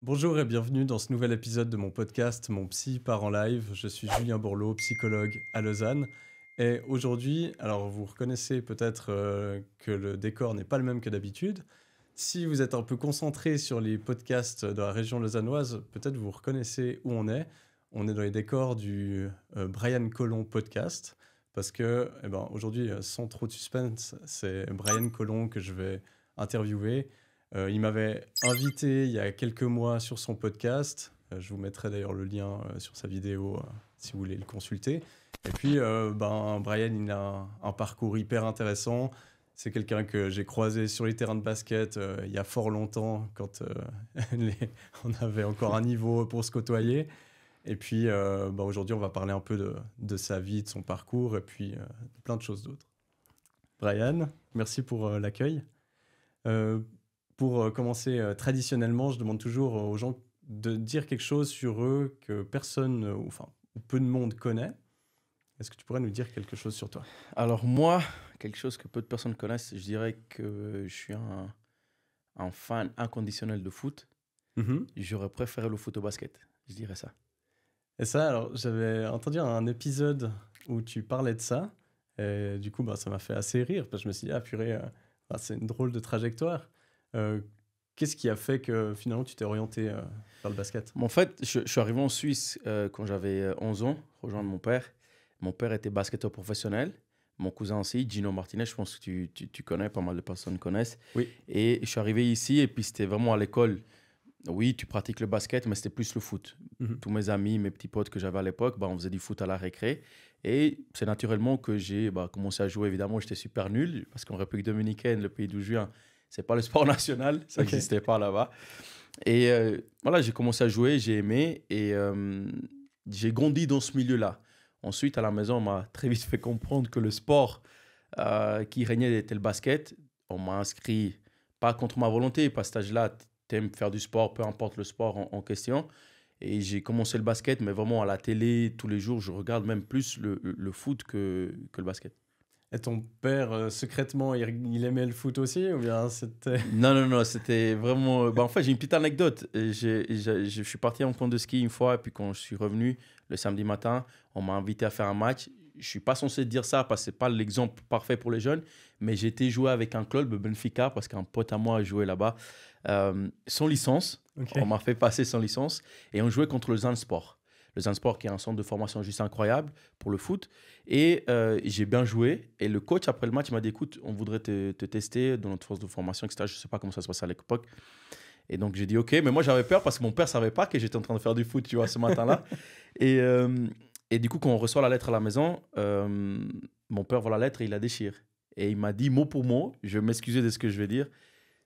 Bonjour et bienvenue dans ce nouvel épisode de mon podcast Mon Psy part en live. Je suis Julien Borloo, psychologue à Lausanne. Et aujourd'hui, alors vous reconnaissez peut-être que le décor n'est pas le même que d'habitude. Si vous êtes un peu concentré sur les podcasts de la région lausannoise, peut-être vous reconnaissez où on est. On est dans les décors du Brian Colon podcast. Parce que aujourd'hui, sans trop de suspense, c'est Brian Colon que je vais interviewer. Il m'avait invité il y a quelques mois sur son podcast. Je vous mettrai d'ailleurs le lien sur sa vidéo si vous voulez le consulter. Et puis, Brian, il a un parcours hyper intéressant. C'est quelqu'un que j'ai croisé sur les terrains de basket il y a fort longtemps, quand on avait encore un niveau pour se côtoyer. Et puis, aujourd'hui, on va parler un peu de sa vie, de son parcours, et puis de plein de choses d'autres. Brian, merci pour l'accueil. Euh, pour commencer, traditionnellement, je demande toujours aux gens de dire quelque chose sur eux que personne, ou peu de monde connaît. Est-ce que tu pourrais nous dire quelque chose sur toi? Alors moi, quelque chose que peu de personnes connaissent, je dirais que je suis un fan inconditionnel de foot. Mhm. J'aurais préféré le foot au basket, je dirais ça. Et ça, alors, j'avais entendu un épisode où tu parlais de ça. Et du coup, ça m'a fait assez rire, parce que je me suis dit, ah purée, c'est une drôle de trajectoire. Euh, Qu'est-ce qui a fait que finalement tu t'es orienté vers le basket? Mais en fait, je suis arrivé en Suisse quand j'avais 11 ans, rejoindre mon père. Mon père était basketteur professionnel. Mon cousin aussi, Gino Martinez, je pense que tu connais, pas mal de personnes connaissent. Oui. Et je suis arrivé ici et puis c'était vraiment à l'école. Oui, tu pratiques le basket, mais c'était plus le foot. Mhm. Tous mes amis, mes petits potes que j'avais à l'époque, on faisait du foot à la récré. Et c'est naturellement que j'ai commencé à jouer. Évidemment, j'étais super nul, parce qu'en République dominicaine, le pays d'où je viens, c'est pas le sport national, ça Ok. n'existait pas là-bas. Et voilà, j'ai commencé à jouer, j'ai aimé, et j'ai grandi dans ce milieu-là. Ensuite, à la maison, on m'a très vite fait comprendre que le sport qui régnait était le basket. On m'a inscrit, pas contre ma volonté, parce que à cet âge-là, tu aimes faire du sport, peu importe le sport en question. Et j'ai commencé le basket, mais vraiment à la télé, tous les jours, je regarde même plus le foot que le basket. Et ton père, secrètement, il aimait le foot aussi, ou bien c'était... Non, non, non, c'était vraiment... en fait, j'ai une petite anecdote. Je suis parti en camp de ski une fois, et puis quand je suis revenu le samedi matin, on m'a invité à faire un match. Je ne suis pas censé dire ça parce que ce n'est pas l'exemple parfait pour les jeunes, mais j'ai été jouer avec un club, Benfica, parce qu'un pote à moi a joué là-bas, sans licence. Ok. On m'a fait passer sans licence, et on jouait contre le Zansport. Le Zansport qui est un centre de formation juste incroyable pour le foot. Et j'ai bien joué. Et le coach, après le match, il m'a dit, écoute, on voudrait te tester dans notre force de formation, etc. Je ne sais pas comment ça se passait à l'époque. Et donc, j'ai dit, OK. Mais moi, j'avais peur parce que mon père ne savait pas que j'étais en train de faire du foot, tu vois, ce matin-là. Et, et du coup, quand on reçoit la lettre à la maison, mon père voit la lettre et il la déchire. Et il m'a dit, mot pour mot, je vais m'excuser de ce que je vais dire,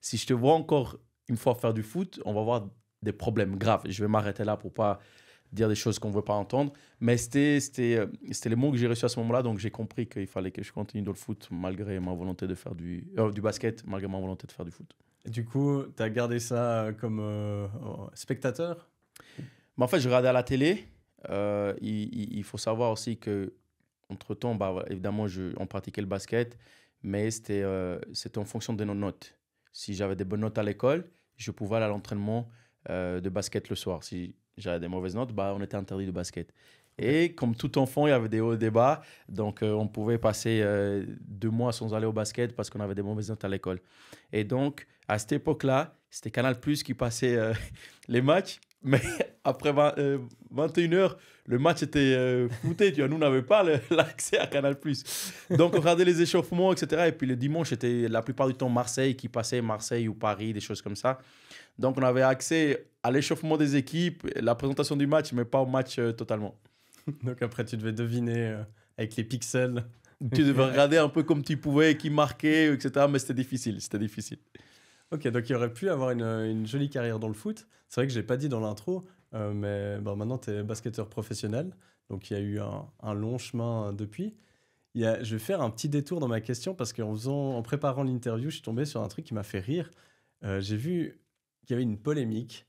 si je te vois encore une fois faire du foot, on va avoir des problèmes graves. Je vais m'arrêter là pour pas dire des choses qu'on ne veut pas entendre. Mais c'était les mots que j'ai reçus à ce moment-là, donc j'ai compris qu'il fallait que je continue dans le foot malgré ma volonté de faire du basket, malgré ma volonté de faire du foot. Et du coup, tu as gardé ça comme spectateur? Mais en fait, je regardais à la télé. Il faut savoir aussi que entre-temps, évidemment, on pratiquait le basket, mais c'était en fonction de nos notes. Si j'avais des bonnes notes à l'école, je pouvais aller à l'entraînement de basket le soir. Si j'avais des mauvaises notes, on était interdit de basket. Ok. Et comme tout enfant, il y avait des hauts et des bas. Donc, on pouvait passer 2 mois sans aller au basket parce qu'on avait des mauvaises notes à l'école. Et donc, à cette époque-là, c'était Canal+ qui passait les matchs. Mais après 21h, le match était fouté. Tu vois, nous, on n'avait pas l'accès à Canal+. Donc, on regardait les échauffements, etc. Et puis, le dimanche, c'était la plupart du temps Marseille qui passait, Marseille ou Paris, des choses comme ça. Donc, on avait accès à l'échauffement des équipes, la présentation du match, mais pas au match totalement. Donc après, tu devais deviner avec les pixels. Tu devais regarder un peu comme tu pouvais, qui marquait, etc. Mais c'était difficile, c'était difficile. Ok, donc il aurait pu avoir une jolie carrière dans le foot. C'est vrai que je n'ai pas dit dans l'intro, mais maintenant tu es basketteur professionnel. Donc il y a eu un long chemin depuis. Je vais faire un petit détour dans ma question parce en préparant l'interview, je suis tombé sur un truc qui m'a fait rire. J'ai vu qu'il y avait une polémique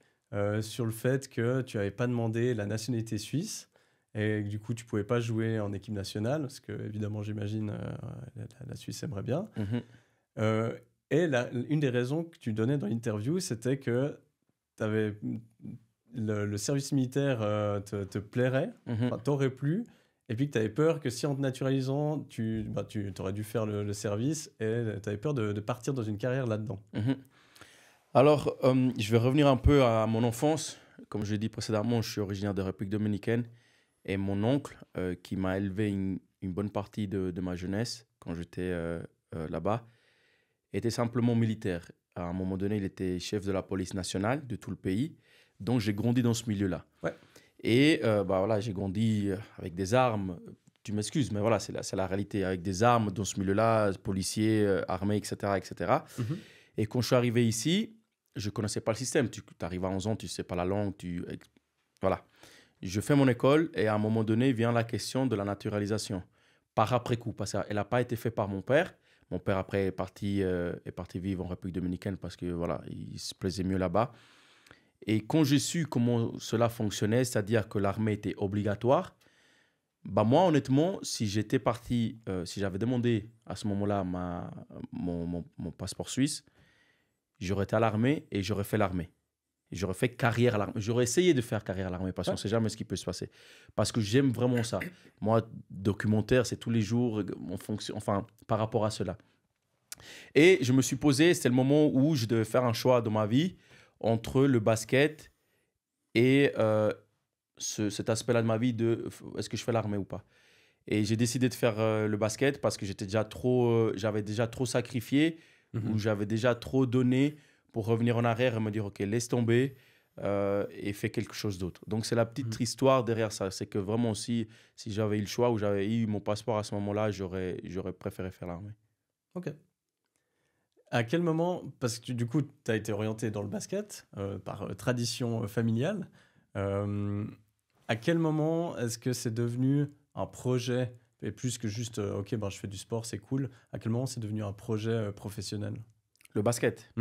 sur le fait que tu n'avais pas demandé la nationalité suisse et que du coup tu pouvais pas jouer en équipe nationale parce que évidemment j'imagine la Suisse aimerait bien. Mhm. Euh, une des raisons que tu donnais dans l'interview, c'était que le service militaire te plairait, t'aurait plu, et puis que tu avais peur que si en te naturalisant, tu aurais dû faire le service et tu avais peur de partir dans une carrière là-dedans. Alors, je vais revenir un peu à mon enfance. Comme je l'ai dit précédemment, je suis originaire de République dominicaine et mon oncle, qui m'a élevé une bonne partie de ma jeunesse quand j'étais là-bas, était simplement militaire. À un moment donné, il était chef de la police nationale de tout le pays. Donc, j'ai grandi dans ce milieu-là. Ouais. Et voilà, j'ai grandi avec des armes. Tu m'excuses, mais voilà, c'est la réalité. Avec des armes dans ce milieu-là, policiers, armés, etc., etc. Et quand je suis arrivé ici, je ne connaissais pas le système. Tu arrives à 11 ans, tu ne sais pas la langue. Voilà. Je fais mon école et à un moment donné, vient la question de la naturalisation. Par après coup, parce qu'elle n'a pas été faite par mon père. Mon père, après, est parti vivre en République dominicaine parce que voilà, il se plaisait mieux là-bas. Et quand j'ai su comment cela fonctionnait, c'est-à-dire que l'armée était obligatoire, bah moi, honnêtement, si j'étais parti, si j'avais demandé à ce moment-là mon passeport suisse, j'aurais été à l'armée et j'aurais fait l'armée. J'aurais fait carrière à l'armée. J'aurais essayé de faire carrière à l'armée parce qu'on ne sait jamais ce qui peut se passer. Parce que j'aime vraiment ça. Moi, documentaire, c'est tous les jours en fonction, enfin, par rapport à cela. Et je me suis posé, c'était le moment où je devais faire un choix dans ma vie entre le basket et cet aspect-là de ma vie de est-ce que je fais l'armée ou pas. Et j'ai décidé de faire le basket parce que j'avais déjà trop sacrifié, ou j'avais déjà trop donné pour revenir en arrière et me dire, OK, laisse tomber et fais quelque chose d'autre. Donc, c'est la petite histoire derrière ça. C'est que vraiment, si j'avais eu le choix ou j'avais eu mon passeport à ce moment-là, j'aurais préféré faire l'armée. OK. À quel moment, parce que du coup, tu as été orienté dans le basket par tradition familiale, à quel moment est-ce que c'est devenu un projet, et plus que juste, OK, ben, je fais du sport, c'est cool, à quel moment c'est devenu un projet professionnel? Le basket.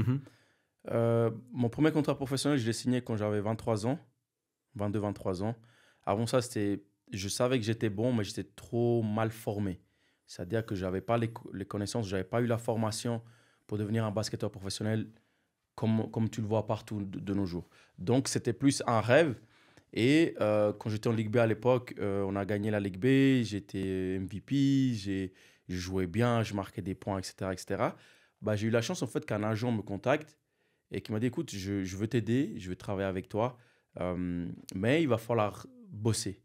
Mon premier contrat professionnel, je l'ai signé quand j'avais 23 ans, 22-23 ans. Avant ça, je savais que j'étais bon, mais j'étais trop mal formé. C'est-à-dire que je n'avais pas les connaissances, je n'avais pas eu la formation pour devenir un basketteur professionnel comme tu le vois partout de nos jours. Donc, c'était plus un rêve. Et quand j'étais en Ligue B à l'époque, on a gagné la Ligue B, j'étais MVP, je jouais bien, je marquais des points, etc. etc. Bah, j'ai eu la chance en fait qu'un agent me contacte et qui m'a dit, écoute, je veux t'aider, je veux travailler avec toi, mais il va falloir bosser.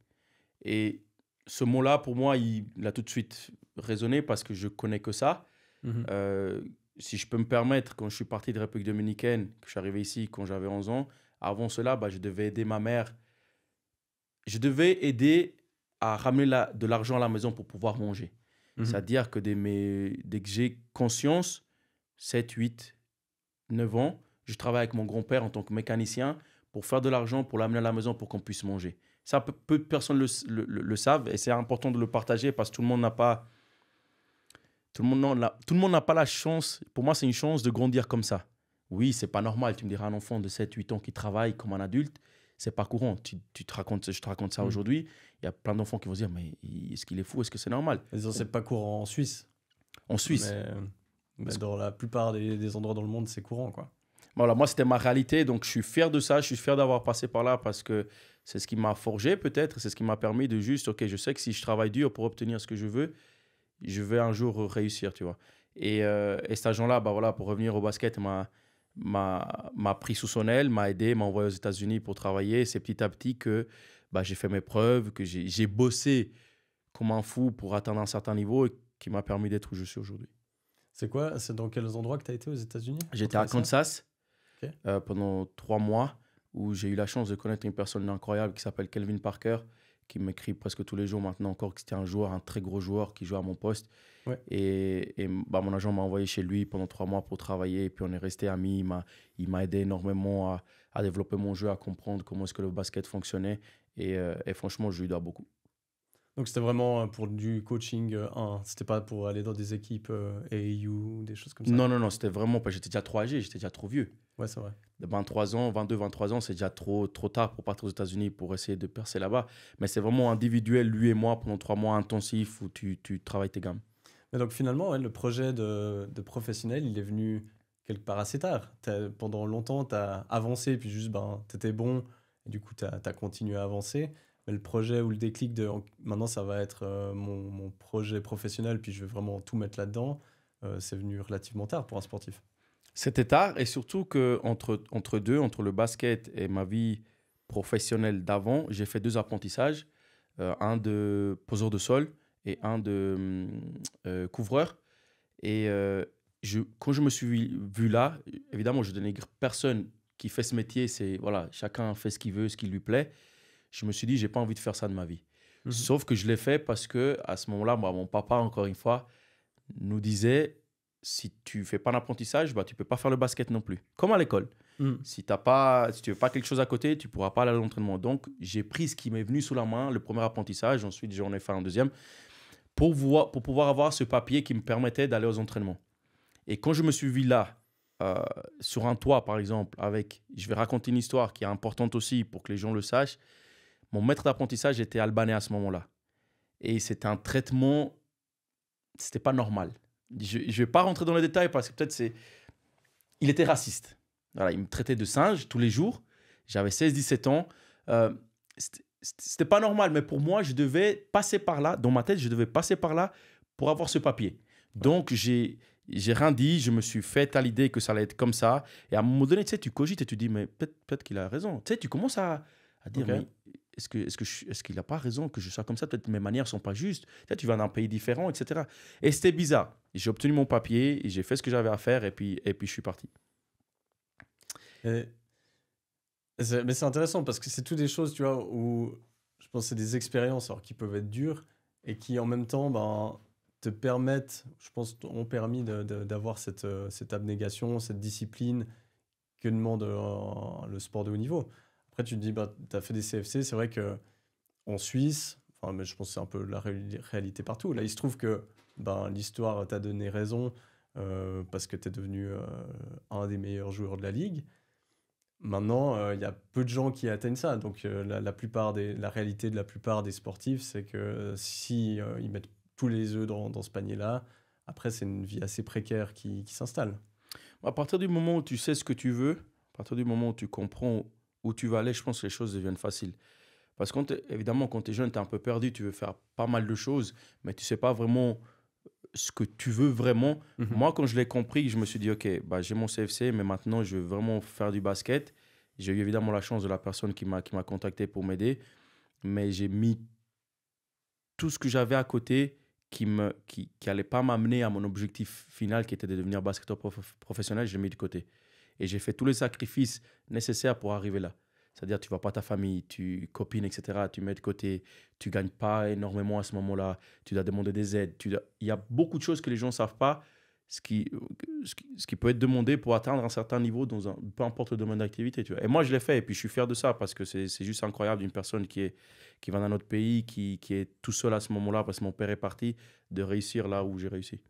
Et ce mot-là, pour moi, il a tout de suite résonné parce que je connais que ça. Si je peux me permettre, quand je suis parti de République dominicaine, que je suis arrivé ici quand j'avais 11 ans, avant cela, bah, je devais aider ma mère. Je devais aider à ramener de l'argent à la maison pour pouvoir manger. C'est-à-dire que dès que j'ai conscience, 7, 8, 9 ans, je travaille avec mon grand-père en tant que mécanicien pour faire de l'argent, pour l'amener à la maison pour qu'on puisse manger. Ça, peu de personnes le savent et c'est important de le partager parce que tout le monde n'a pas la chance. Pour moi, c'est une chance de grandir comme ça. Oui, c'est pas normal. Tu me diras, un enfant de 7, 8 ans qui travaille comme un adulte, c'est pas courant. Je te raconte ça aujourd'hui. Il y a plein d'enfants qui vont se dire, mais est-ce qu'il est fou? Est-ce que c'est normal? C'est pas courant en Suisse. En Suisse. Mais dans la plupart des endroits dans le monde, c'est courant, quoi. Voilà, moi, c'était ma réalité. Donc, je suis fier de ça. Je suis fier d'avoir passé par là parce que c'est ce qui m'a forgé, peut-être. C'est ce qui m'a permis de juste, OK, je sais que si je travaille dur pour obtenir ce que je veux, je vais un jour réussir, tu vois. Et cet agent-là, bah voilà, pour revenir au basket, m'a pris sous son aile, m'a aidé, m'a envoyé aux États-Unis pour travailler. C'est petit à petit que bah, j'ai fait mes preuves, que j'ai bossé comme un fou pour atteindre un certain niveau et qui m'a permis d'être où je suis aujourd'hui. C'est dans quels endroits que tu as été aux États-Unis? J'étais à Kansas pendant 3 mois où j'ai eu la chance de connaître une personne incroyable qui s'appelle Kelvin Parker, qui m'écrit presque tous les jours maintenant encore que c'était un très gros joueur qui joue à mon poste. Ouais. Et bah, mon agent m'a envoyé chez lui pendant 3 mois pour travailler. Et puis on est resté amis. Il m'a aidé énormément à développer mon jeu, à comprendre comment est-ce que le basket fonctionnait. Et franchement, je lui dois beaucoup. Donc c'était vraiment pour du coaching 1, c'était pas pour aller dans des équipes AAU, des choses comme ça? Non, c'était vraiment pas. J'étais déjà trop âgé, j'étais déjà trop vieux. Ouais, c'est vrai. De 23 ans, 22, 23 ans, c'est déjà trop tard pour partir aux États-Unis pour essayer de percer là-bas. Mais c'est vraiment individuel, lui et moi, pendant 3 mois intensifs où tu travailles tes gammes. Mais donc finalement, le projet de professionnel, il est venu quelque part assez tard. Pendant longtemps, tu as avancé, puis juste, ben, tu étais bon, et du coup, tu as continué à avancer. Mais le projet ou le déclic de maintenant, ça va être mon projet professionnel, puis je vais vraiment tout mettre là-dedans, c'est venu relativement tard pour un sportif. C'était tard et surtout que entre le basket et ma vie professionnelle d'avant, j'ai fait 2 apprentissages, un de poseur de sol et un de couvreur. Et quand je me suis vu là, évidemment, je dénigre personne qui fait ce métier. C'est voilà, chacun fait ce qu'il veut, ce qui lui plaît. Je me suis dit, j'ai pas envie de faire ça de ma vie. Mhm. Sauf que je l'ai fait parce que à ce moment-là, moi, mon papa, encore une fois, nous disait, si tu fais pas d'apprentissage, bah, tu peux pas faire le basket non plus. Comme à l'école. Mhm. Si tu veux pas quelque chose à côté, tu pourras pas aller à l'entraînement. Donc, j'ai pris ce qui m'est venu sous la main, le premier apprentissage. Ensuite, j'en ai fait un deuxième pour pouvoir avoir ce papier qui me permettait d'aller aux entraînements. Et quand je me suis vu là, sur un toit, par exemple, je vais raconter une histoire qui est importante aussi pour que les gens le sachent. Mon maître d'apprentissage était albanais à ce moment-là. Et c'était un traitement, c'était pas normal. Je ne vais pas rentrer dans les détails parce que peut-être c'est... Il était raciste. Voilà, il me traitait de singe tous les jours. J'avais 16-17 ans. C'était pas normal, mais pour moi, je devais passer par là. Dans ma tête, je devais passer par là pour avoir ce papier. Donc, j'ai rien dit. Je me suis fait à l'idée que ça allait être comme ça. Et à un moment donné, tu sais, tu cogites et tu dis, mais peut-être qu'il a raison. Tu sais, tu commences à dire, Ok. mais est-ce qu'il n'a pas raison que je sois comme ça? Peut-être mes manières ne sont pas justes. Tu vas d'un pays différent, etc. Et c'était bizarre. J'ai obtenu mon papier, et j'ai fait ce que j'avais à faire et puis je suis parti. Et mais c'est intéressant parce que c'est toutes des choses, tu vois, où je pense que c'est des expériences alors, qui peuvent être dures et qui en même temps ben, te permettent, je pense, ont permis d'avoir cette abnégation, cette discipline que demande le sport de haut niveau. Après, tu te dis, bah, tu as fait des CFC, c'est vrai que en Suisse, enfin, mais je pense que c'est un peu la réalité partout. Là, il se trouve que ben, l'histoire t'a donné raison parce que tu es devenu un des meilleurs joueurs de la ligue. Maintenant, il y a peu de gens qui atteignent ça. Donc, la réalité de la plupart des sportifs, c'est que si ils mettent tous les œufs dans ce panier-là, après, c'est une vie assez précaire qui s'installe. À partir du moment où tu sais ce que tu veux, à partir du moment où tu comprends où tu vas aller, je pense que les choses deviennent faciles. Parce que évidemment, quand tu es jeune, tu es un peu perdu, tu veux faire pas mal de choses, mais tu sais pas vraiment ce que tu veux vraiment. Mhm. Moi, quand je l'ai compris, je me suis dit, OK, bah, j'ai mon CFC, mais maintenant, je veux vraiment faire du basket. J'ai eu évidemment la chance de la personne qui m'a contacté pour m'aider, mais j'ai mis tout ce que j'avais à côté qui allait pas m'amener à mon objectif final, qui était de devenir basketteur professionnel, je l'ai mis de côté. Et j'ai fait tous les sacrifices nécessaires pour arriver là. C'est-à-dire, tu vois pas ta famille, tu copines, etc. Tu mets de côté, tu gagnes pas énormément à ce moment-là, tu dois demander des aides. Il y a beaucoup de choses que les gens ne savent pas, ce qui peut être demandé pour atteindre un certain niveau peu importe le domaine d'activité. Tu vois. Et moi, je l'ai fait et puis je suis fier de ça parce que c'est juste incroyable d'une personne qui va dans un autre pays, qui est tout seul à ce moment-là parce que mon père est parti, de réussir là où j'ai réussi.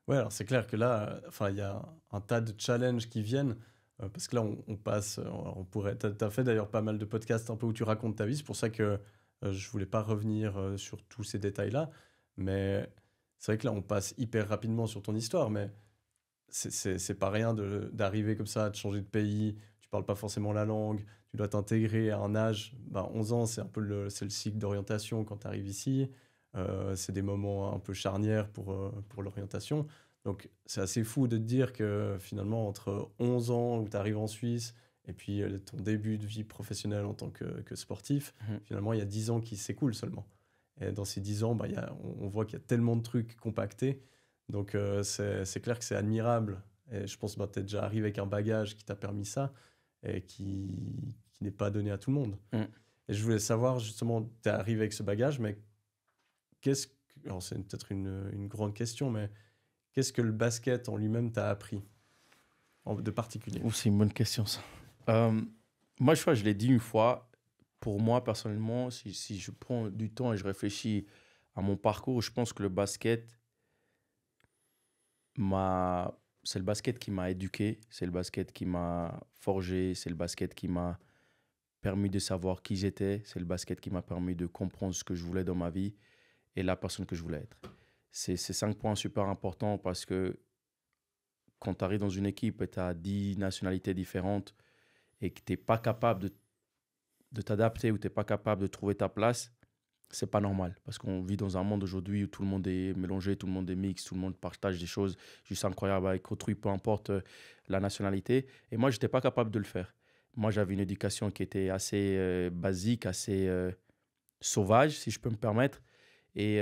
Ouais, alors c'est clair que là, enfin, il y a un tas de challenges qui viennent. Parce que là, on passe, on pourrait. T'as fait d'ailleurs pas mal de podcasts un peu où tu racontes ta vie. C'est pour ça que je voulais pas revenir sur tous ces détails-là. Mais c'est vrai que là, on passe hyper rapidement sur ton histoire. Mais c'est pas rien d'arriver comme ça, de changer de pays. Tu parles pas forcément la langue. Tu dois t'intégrer à un âge. Ben, 11 ans, c'est un peu c'est le cycle d'orientation quand tu arrives ici. C'est des moments un peu charnières pour l'orientation. Donc, c'est assez fou de te dire que finalement, entre 11 ans où tu arrives en Suisse et puis ton début de vie professionnelle en tant que sportif, Mhm. finalement, il y a 10 ans qui s'écoulent seulement. Et dans ces 10 ans, bah, on voit qu'il y a tellement de trucs compactés. Donc, c'est clair que c'est admirable. Et je pense que tu es déjà arrivé avec un bagage qui t'a permis ça et qui n'est pas donné à tout le monde. Mhm. Et je voulais savoir, justement, tu es arrivé avec ce bagage, mais qu'est-ce que, alors c'est peut-être une grande question, mais qu'est-ce que le basket en lui-même t'a appris de particulier? C'est une bonne question, ça. Euh, Moi, je l'ai dit une fois. Pour moi, personnellement, si je prends du temps et je réfléchis à mon parcours, je pense que le basket m'a... C'est le basket qui m'a éduqué, c'est le basket qui m'a forgé, c'est le basket qui m'a permis de savoir qui j'étais, c'est le basket qui m'a permis de comprendre ce que je voulais dans ma vie et la personne que je voulais être. C'est 5 points super importants parce que quand tu arrives dans une équipe et tu as 10 nationalités différentes et que tu n'es pas capable de t'adapter ou tu n'es pas capable de trouver ta place, c'est pas normal. Parce qu'on vit dans un monde aujourd'hui où tout le monde est mélangé, tout le monde est mix, tout le monde partage des choses juste incroyables avec autrui, peu importe la nationalité. Et moi, je n'étais pas capable de le faire. Moi, j'avais une éducation qui était assez basique, assez sauvage, si je peux me permettre. Et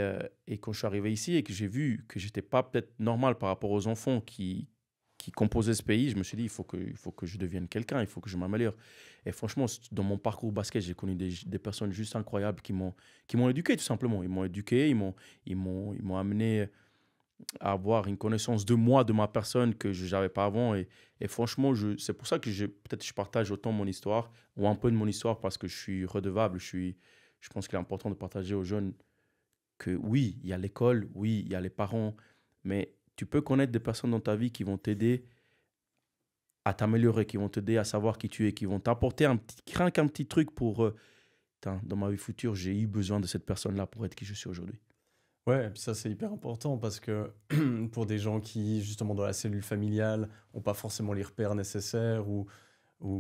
quand je suis arrivé ici et que j'ai vu que j'étais pas peut-être normal par rapport aux enfants qui composaient ce pays, je me suis dit, il faut que je devienne quelqu'un, il faut que je m'améliore. Et franchement, dans mon parcours basket, j'ai connu des personnes juste incroyables qui m'ont éduqué, tout simplement. Ils m'ont éduqué, ils m'ont amené à avoir une connaissance de moi, de ma personne que je n'avais pas avant. Et franchement, c'est pour ça que peut-être je partage autant mon histoire, ou un peu de mon histoire, parce que je suis redevable. Je pense qu'il est important de partager aux jeunes que oui, il y a l'école, oui, il y a les parents, mais tu peux connaître des personnes dans ta vie qui vont t'aider à t'améliorer, qui vont t'aider à savoir qui tu es, qui vont t'apporter rien qu'un petit truc pour... Putain, dans ma vie future, j'ai eu besoin de cette personne-là pour être qui je suis aujourd'hui. Ouais, et puis ça c'est hyper important parce que pour des gens qui, justement dans la cellule familiale, n'ont pas forcément les repères nécessaires ou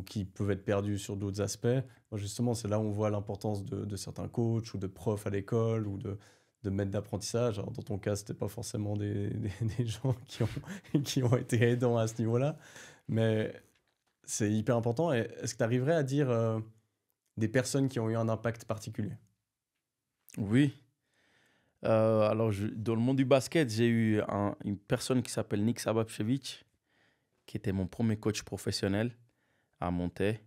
qui peuvent être perdus sur d'autres aspects, moi, justement c'est là où on voit l'importance de certains coachs ou de profs à l'école ou de maîtres d'apprentissage. Alors dans ton cas, c'était pas forcément des gens qui ont été aidants à ce niveau-là, mais c'est hyper important. Et est-ce que tu arriverais à dire des personnes qui ont eu un impact particulier? Oui. Alors, dans le monde du basket, j'ai eu une personne qui s'appelle Nick Sabapchevic, qui était mon premier coach professionnel à Monté,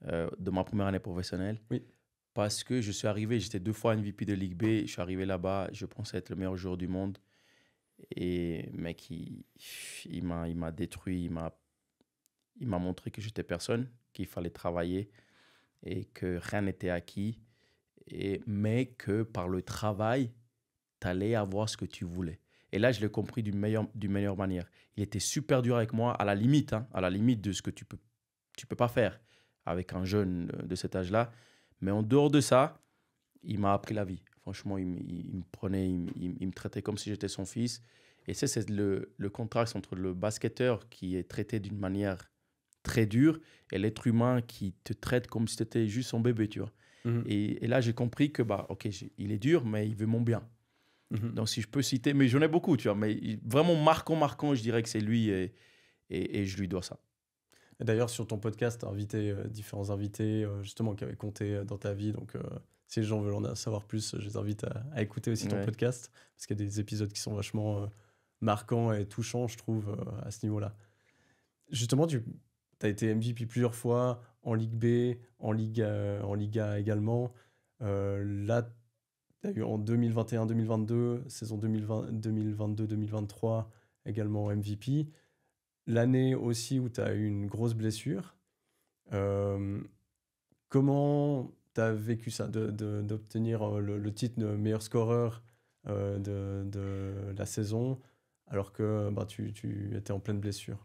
de ma première année professionnelle. Oui. Parce que je suis arrivé, j'étais 2 fois MVP de Ligue B. Je suis arrivé là-bas, je pensais être le meilleur joueur du monde. Et mec, il m'a détruit, il m'a montré que j'étais personne, qu'il fallait travailler et que rien n'était acquis. Mais que par le travail, tu allais avoir ce que tu voulais. Et là, je l'ai compris d'une meilleure manière. Il était super dur avec moi, à la limite de ce que tu peux pas faire avec un jeune de cet âge-là. Mais en dehors de ça, il m'a appris la vie. Franchement, il me prenait, il me traitait comme si j'étais son fils. Et ça, c'est le contraste entre le basketteur qui est traité d'une manière très dure et l'être humain qui te traite comme si tu étais juste son bébé, tu vois. Mhm. Et là, j'ai compris que, bah, ok, il est dur, mais il veut mon bien. Mhm. Donc, si je peux citer, mais j'en ai beaucoup, tu vois, mais vraiment marquant, je dirais que c'est lui et je lui dois ça. Et d'ailleurs, sur ton podcast, tu as invité différents invités justement qui avaient compté dans ta vie. Donc, si les gens veulent en savoir plus, je les invite à écouter aussi ton Ouais. podcast parce qu'il y a des épisodes qui sont vachement marquants et touchants, je trouve, à ce niveau-là. Justement, tu as été MVP plusieurs fois en Ligue B, en Liga également. Là, tu as eu en 2021-2022, saison 2022-2023 également MVP. L'année aussi où tu as eu une grosse blessure. Euh, Comment tu as vécu ça, d'obtenir le titre de meilleur scoreur de la saison alors que bah, tu étais en pleine blessure?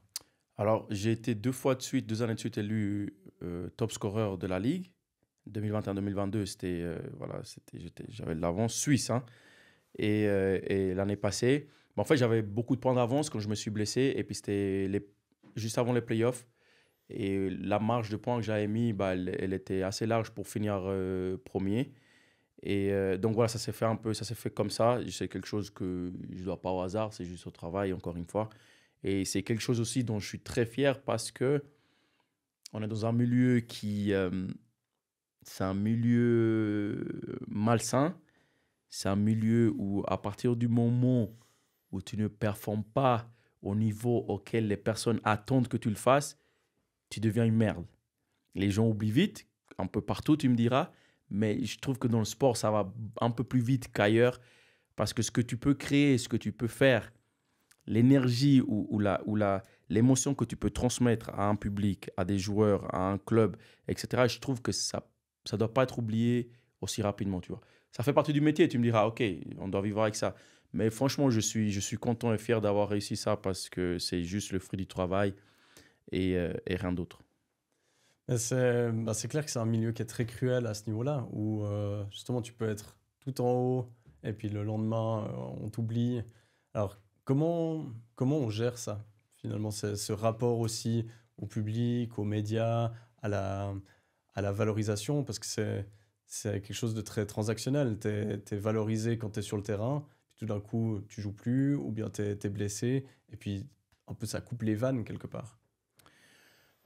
Alors, j'ai été 2 années de suite élu top scoreur de la Ligue. 2021-2022, j'avais de l'avance suisse. Hein. Et l'année passée, en fait, j'avais beaucoup de points d'avance quand je me suis blessé. Et puis, c'était juste avant les playoffs. Et la marge de points que j'avais mis, bah, elle était assez large pour finir premier. Et donc voilà, ça s'est fait comme ça. C'est quelque chose que je ne dois pas au hasard, c'est juste au travail, encore une fois. Et c'est quelque chose aussi dont je suis très fier parce que on est dans un milieu c'est un milieu malsain. C'est un milieu où, à partir du moment où tu ne performes pas au niveau auquel les personnes attendent que tu le fasses, tu deviens une merde. Les gens oublient vite, un peu partout, tu me diras, mais je trouve que dans le sport, ça va un peu plus vite qu'ailleurs parce que ce que tu peux créer, ce que tu peux faire, l'énergie l'émotion que tu peux transmettre à un public, à des joueurs, à un club, etc., je trouve que ça ne doit pas être oublié aussi rapidement, tu vois. Ça fait partie du métier, tu me diras, ok, on doit vivre avec ça. Mais franchement, je suis content et fier d'avoir réussi ça parce que c'est juste le fruit du travail et rien d'autre. C'est clair que c'est un milieu qui est très cruel à ce niveau-là, où justement tu peux être tout en haut et puis le lendemain on t'oublie. Alors comment on gère ça finalement, c'est ce rapport aussi au public, aux médias, à la valorisation, parce que c'est quelque chose de très transactionnel. Tu es valorisé quand tu es sur le terrain, puis tout d'un coup, tu joues plus, ou bien tu es blessé, et puis un peu ça coupe les vannes quelque part.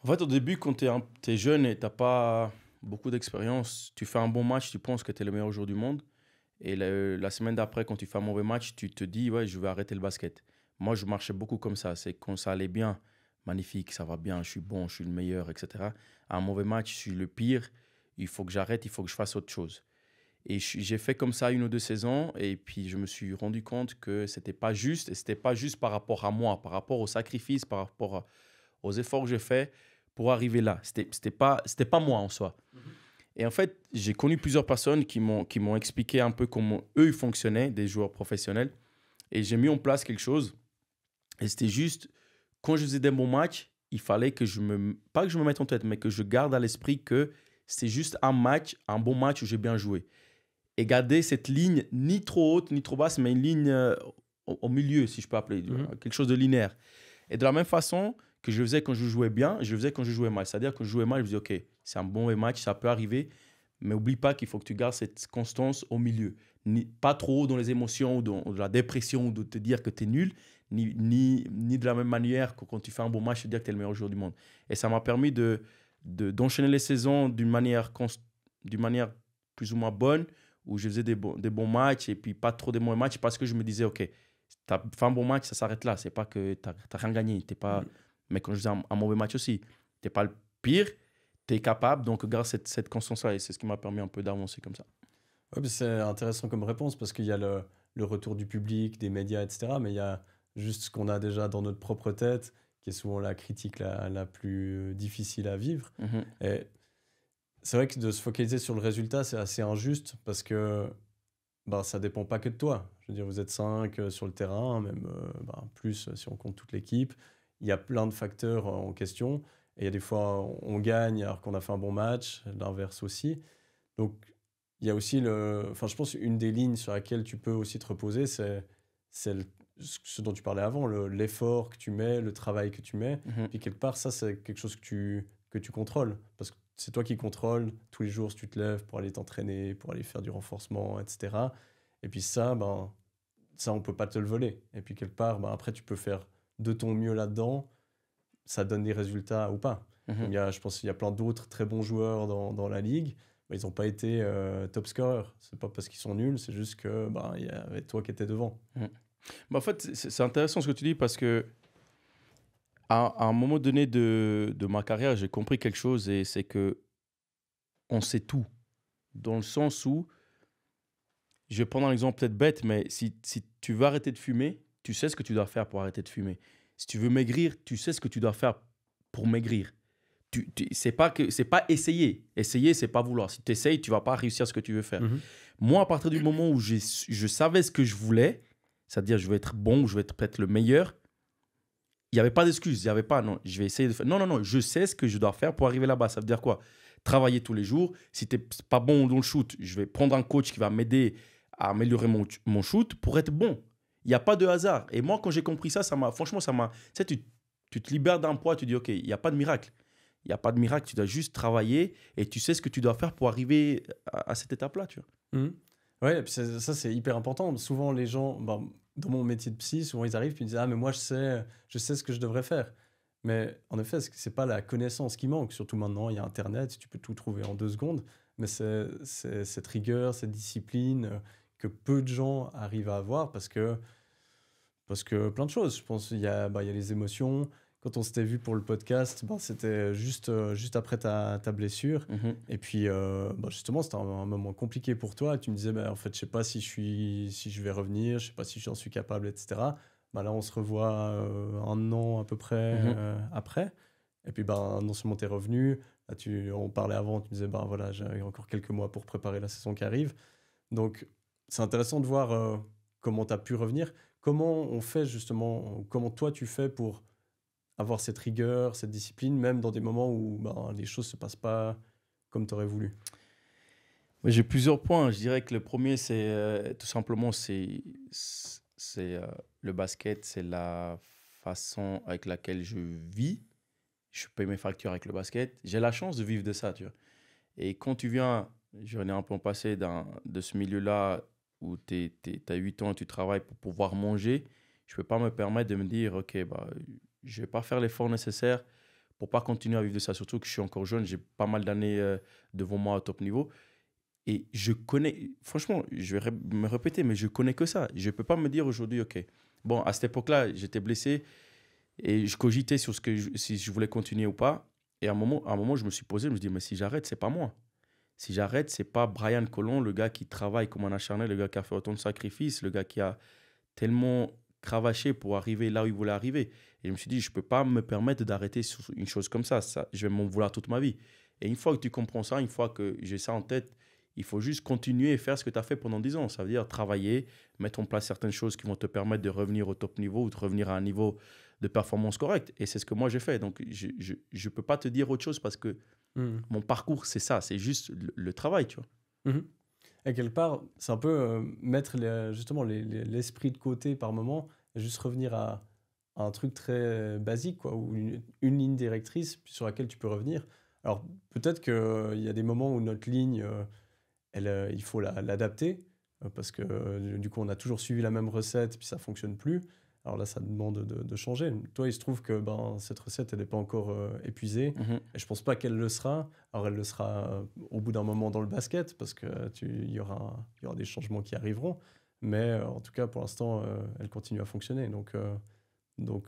En fait, au début, quand tu es jeune et tu n'as pas beaucoup d'expérience, tu fais un bon match, tu penses que tu es le meilleur joueur du monde. Et la semaine d'après, quand tu fais un mauvais match, tu te dis, ouais, je vais arrêter le basket. Moi, je marchais beaucoup comme ça. C'est quand ça allait bien, magnifique, ça va bien, je suis bon, je suis le meilleur, etc. À un mauvais match, je suis le pire, il faut que j'arrête, il faut que je fasse autre chose. Et j'ai fait comme ça 1 ou 2 saisons, et puis je me suis rendu compte que c'était pas juste, et c'était pas juste par rapport à moi, par rapport au sacrifice, par rapport aux efforts que j'ai faits pour arriver là. C'était pas moi en soi. Et en fait, j'ai connu plusieurs personnes qui m'ont expliqué un peu comment eux ils fonctionnaient, des joueurs professionnels. Et j'ai mis en place quelque chose. Et c'était juste, quand je faisais des bons matchs, il fallait pas que je me mette en tête, mais que je garde à l'esprit que c'est juste un match, un bon match où j'ai bien joué. Et garder cette ligne ni trop haute, ni trop basse, mais une ligne au milieu, si je peux appeler, quelque chose de linéaire. Et de la même façon que je faisais quand je jouais bien, je faisais quand je jouais mal. C'est-à-dire quand je jouais mal, je me disais, OK, c'est un bon match, ça peut arriver, mais n'oublie pas qu'il faut que tu gardes cette constance au milieu. Pas trop dans les émotions ou dans la dépression ou de te dire que tu es nul, ni de la même manière que quand tu fais un bon match, te dire que tu es le meilleur joueur du monde. Et ça m'a permis d'enchaîner les saisons d'une manière plus ou moins bonne, où je faisais des bons matchs et puis pas trop de mauvais matchs parce que je me disais, OK, tu as fait un bon match, ça s'arrête là. C'est pas que tu n'as rien gagné. T'es pas... Mais quand je faisais un mauvais match aussi, tu n'es pas le pire, tu es capable. Donc, garde cette constance-là. Et c'est ce qui m'a permis un peu d'avancer comme ça. Ouais, mais c'est intéressant comme réponse parce qu'il y a le retour du public, des médias, etc. Mais il y a juste ce qu'on a déjà dans notre propre tête, qui est souvent la critique la plus difficile à vivre. Et c'est vrai que de se focaliser sur le résultat, c'est assez injuste parce que ben, ça dépend pas que de toi. Je veux dire, vous êtes 5 sur le terrain, même ben, plus si on compte toute l'équipe. Il y a plein de facteurs en question. Et il y a des fois, on gagne alors qu'on a fait un bon match, l'inverse aussi. Donc, il y a aussi enfin, je pense une des lignes sur laquelle tu peux aussi te reposer, c'est ce dont tu parlais avant, l'effort que tu mets, le travail que tu mets. Puis quelque part, ça, c'est quelque chose que tu contrôles. Parce que c'est toi qui contrôles tous les jours si tu te lèves pour aller t'entraîner, pour aller faire du renforcement, etc. Et puis ça, ben, ça, on peut pas te le voler. Et puis quelque part, ben, après, tu peux faire de ton mieux là-dedans. Ça donne des résultats ou pas. Je pense qu'il y a plein d'autres très bons joueurs dans la ligue. Mais ils n'ont pas été top scorers. C'est pas parce qu'ils sont nuls, c'est juste que ben, y avait toi qui étais devant. En fait, c'est intéressant ce que tu dis parce que à un moment donné de ma carrière, j'ai compris quelque chose et c'est que on sait tout. Dans le sens où, je vais prendre un exemple peut-être bête, mais si tu veux arrêter de fumer, tu sais ce que tu dois faire pour arrêter de fumer. Si tu veux maigrir, tu sais ce que tu dois faire pour maigrir. C'est pas essayer. Essayer, c'est pas vouloir. Si tu essayes, tu vas pas réussir ce que tu veux faire. Moi, à partir du moment où je savais ce que je voulais, c'est-à-dire je veux être bon, je veux être peut-être le meilleur, il n'y avait pas d'excuse. Il n'y avait pas, non, je vais essayer de faire. Non, non, non, je sais ce que je dois faire pour arriver là-bas. Ça veut dire quoi? Travailler tous les jours. Si tu n'es pas bon dans le shoot, je vais prendre un coach qui va m'aider à améliorer mon shoot pour être bon. Il n'y a pas de hasard. Et moi, quand j'ai compris ça, franchement, ça m'a. Tu sais, tu te libères d'un poids, tu dis, OK, il n'y a pas de miracle. Il n'y a pas de miracle, tu dois juste travailler et tu sais ce que tu dois faire pour arriver à cette étape-là, tu vois. Ouais, et puis ça, c'est hyper important. Souvent, les gens, ben, dans mon métier de psy, souvent, ils arrivent et ils disent « Ah, mais moi, je sais ce que je devrais faire. » Mais en effet, c'est pas la connaissance qui manque. Surtout maintenant, il y a Internet, tu peux tout trouver en 2 secondes. Mais c'est cette rigueur, cette discipline que peu de gens arrivent à avoir parce que plein de choses. Je pense qu'il y a les émotions. Quand on s'était vu pour le podcast, ben, c'était juste après ta blessure. Et puis, justement, c'était un moment compliqué pour toi. Tu me disais, en fait, je sais pas si je vais revenir, je sais pas si j'en suis capable, etc. Là, on se revoit un an à peu près après. Et puis, non seulement tu es revenu, là, on parlait avant, tu me disais, voilà, j'ai encore quelques mois pour préparer la saison qui arrive. Donc, c'est intéressant de voir comment tu as pu revenir. Comment on fait justement, comment toi tu fais pour avoir cette rigueur, cette discipline, même dans des moments où les choses ne se passent pas comme tu aurais voulu? J'ai plusieurs points. Je dirais que le premier, c'est tout simplement le basket, c'est la façon avec laquelle je vis. Je paye mes factures avec le basket. J'ai la chance de vivre de ça, tu vois. Et quand tu viens, je venais un peu en passé de ce milieu-là où tu as 8 ans et tu travailles pour pouvoir manger, je ne peux pas me permettre de me dire, OK, bah, je ne vais pas faire l'effort nécessaire pour pas continuer à vivre de ça. Surtout que je suis encore jeune, j'ai pas mal d'années devant moi au top niveau. Et je connais, franchement, je vais me répéter, mais je connais que ça. Je ne peux pas me dire aujourd'hui, OK, bon, à cette époque-là, j'étais blessé et je cogitais sur si je voulais continuer ou pas. Et à un moment, je me suis posé, je me suis dit, mais si j'arrête, c'est pas moi. Si j'arrête, c'est pas Brian Colon, le gars qui travaille comme un acharné, le gars qui a fait autant de sacrifices, le gars qui a tellement cravaché pour arriver là où il voulait arriver. Et je me suis dit, je ne peux pas me permettre d'arrêter sur une chose comme ça. Je vais m'en vouloir toute ma vie. Et une fois que tu comprends ça, une fois que j'ai ça en tête, il faut juste continuer et faire ce que tu as fait pendant 10 ans. Ça veut dire travailler, mettre en place certaines choses qui vont te permettre de revenir au top niveau ou de revenir à un niveau de performance correct. Et c'est ce que moi j'ai fait. Donc, je ne peux pas te dire autre chose parce que mon parcours, c'est ça. C'est juste le travail, tu vois. Et quelque part, c'est un peu mettre justement l'esprit de côté par moment et juste revenir à un truc très basique, quoi, ou une ligne directrice sur laquelle tu peux revenir. Alors, peut-être qu'il y a des moments où notre ligne, il faut l'adapter parce que du coup, on a toujours suivi la même recette et puis ça ne fonctionne plus. Alors là, ça demande de changer. Toi, il se trouve que cette recette, elle n'est pas encore épuisée. Et je ne pense pas qu'elle le sera. Alors, elle le sera au bout d'un moment dans le basket parce qu'il y aura des changements qui arriveront. Mais en tout cas, pour l'instant, elle continue à fonctionner. Donc,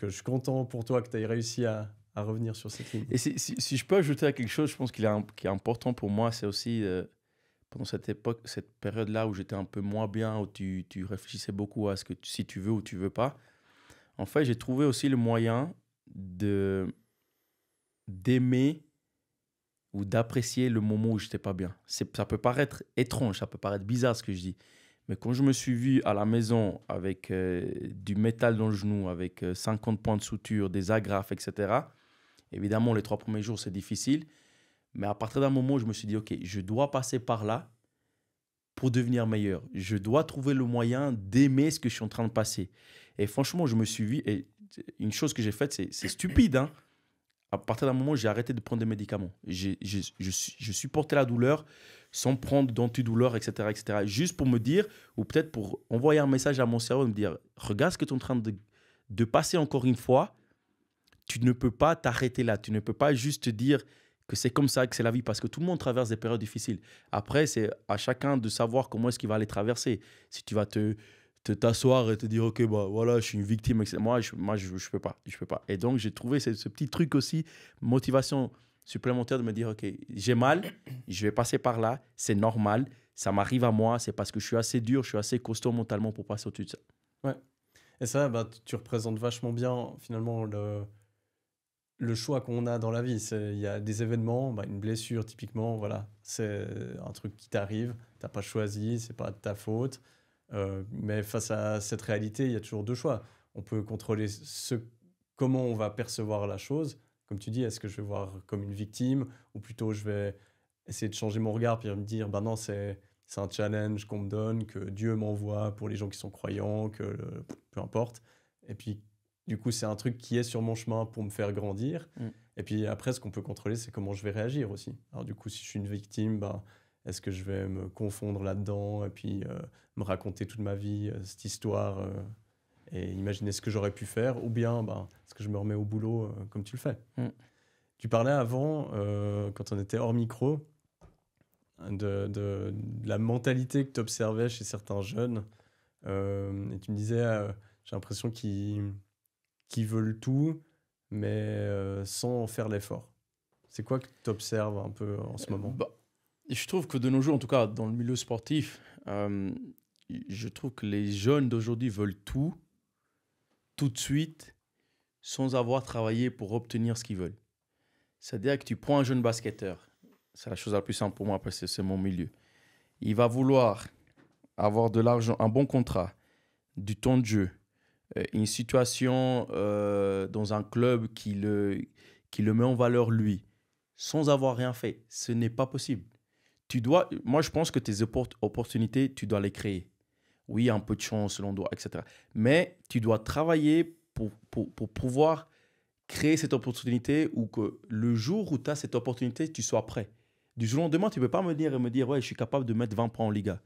je suis content pour toi que tu aies réussi à revenir sur cette ligne. Et si je peux ajouter à quelque chose, je pense qui est important pour moi, c'est aussi pendant cette époque, cette période-là où j'étais un peu moins bien, où tu réfléchissais beaucoup à si tu veux ou tu veux pas. En fait, j'ai trouvé aussi le moyen d'aimer ou d'apprécier le moment où je n'étais pas bien. Ça peut paraître étrange, ça peut paraître bizarre ce que je dis. Mais quand je me suis vu à la maison avec du métal dans le genou, avec 50 points de suture, des agrafes, etc., évidemment, les 3 premiers jours, c'est difficile. Mais à partir d'un moment où je me suis dit, OK, je dois passer par là pour devenir meilleur. Je dois trouver le moyen d'aimer ce que je suis en train de passer. Et franchement, je me suis vu, et une chose que j'ai faite, c'est stupide, hein. À partir d'un moment, j'ai arrêté de prendre des médicaments. Je supportais la douleur sans prendre d'antidouleur, etc., etc. Juste pour me dire, ou peut-être pour envoyer un message à mon cerveau, de me dire, regarde ce que tu es en train de passer encore une fois. Tu ne peux pas t'arrêter là. Tu ne peux pas juste te dire que c'est comme ça, que c'est la vie, parce que tout le monde traverse des périodes difficiles. Après, c'est à chacun de savoir comment est-ce qu'il va les traverser. Si tu vas t'asseoir et te dire, OK, bah voilà, je suis une victime, etc. Moi, je peux pas. Je peux pas. Et donc, j'ai trouvé ce petit truc aussi, motivation supplémentaire de me dire, OK, j'ai mal, je vais passer par là, c'est normal, ça m'arrive à moi, c'est parce que je suis assez dur, je suis assez costaud mentalement pour passer au-dessus de ça. Ouais. Et ça, tu représentes vachement bien, finalement, le choix qu'on a dans la vie. Il y a des événements, une blessure typiquement, voilà, c'est un truc qui t'arrive, t'as pas choisi, c'est pas de ta faute. Mais face à cette réalité, il y a toujours 2 choix. On peut contrôler comment on va percevoir la chose. Comme tu dis, est-ce que je vais voir comme une victime ou plutôt je vais essayer de changer mon regard puis me dire, non, c'est un challenge qu'on me donne, que Dieu m'envoie pour les gens qui sont croyants, peu importe. Et puis, du coup, c'est un truc qui est sur mon chemin pour me faire grandir. Et puis après, ce qu'on peut contrôler, c'est comment je vais réagir aussi. Alors du coup, si je suis une victime, est-ce que je vais me confondre là-dedans et puis me raconter toute ma vie, cette histoire et imaginer ce que j'aurais pu faire, ou bien est-ce que je me remets au boulot comme tu le fais. Tu parlais avant, quand on était hors micro, de la mentalité que tu observais chez certains jeunes. Et tu me disais, j'ai l'impression qu'ils veulent tout, mais sans faire l'effort. C'est quoi que tu observes un peu en ce moment? Je trouve que de nos jours, en tout cas dans le milieu sportif, je trouve que les jeunes d'aujourd'hui veulent tout de suite, sans avoir travaillé pour obtenir ce qu'ils veulent. C'est-à-dire que tu prends un jeune basketteur, c'est la chose la plus simple pour moi parce que c'est mon milieu. Il va vouloir avoir de l'argent, un bon contrat, du temps de jeu, une situation dans un club qui le met en valeur lui, sans avoir rien fait. Ce n'est pas possible. Moi, je pense que tes opportunités, tu dois les créer. Oui, un peu de chance, l'on doit, etc. Mais tu dois travailler pour pouvoir créer cette opportunité ou que le jour où tu as cette opportunité, tu sois prêt. Du jour au lendemain, tu ne peux pas me dire, ouais, je suis capable de mettre 20 points en Liga.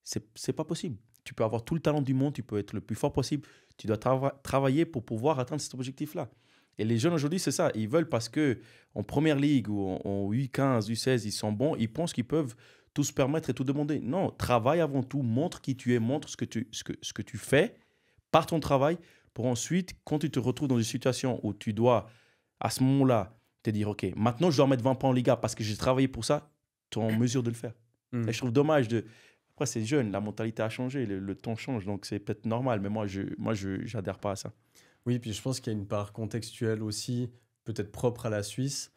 C'est pas possible. Tu peux avoir tout le talent du monde, tu peux être le plus fort possible. Tu dois travailler pour pouvoir atteindre cet objectif-là. Et les jeunes aujourd'hui, c'est ça. Ils veulent parce qu'en première ligue ou en U15, U16, ils sont bons, ils pensent qu'ils peuvent tout se permettre et tout demander. Non, travaille avant tout, montre qui tu es, montre ce que tu fais par ton travail pour ensuite, quand tu te retrouves dans une situation où tu dois, à ce moment-là, te dire, OK, maintenant je dois mettre 20 points en Liga parce que j'ai travaillé pour ça, tu es en mesure de le faire. Et je trouve dommage de... Après, c'est jeune, la mentalité a changé, le temps change, donc c'est peut-être normal, mais moi, je n'adhère pas à ça. Oui, puis je pense qu'il y a une part contextuelle aussi, peut-être propre à la Suisse,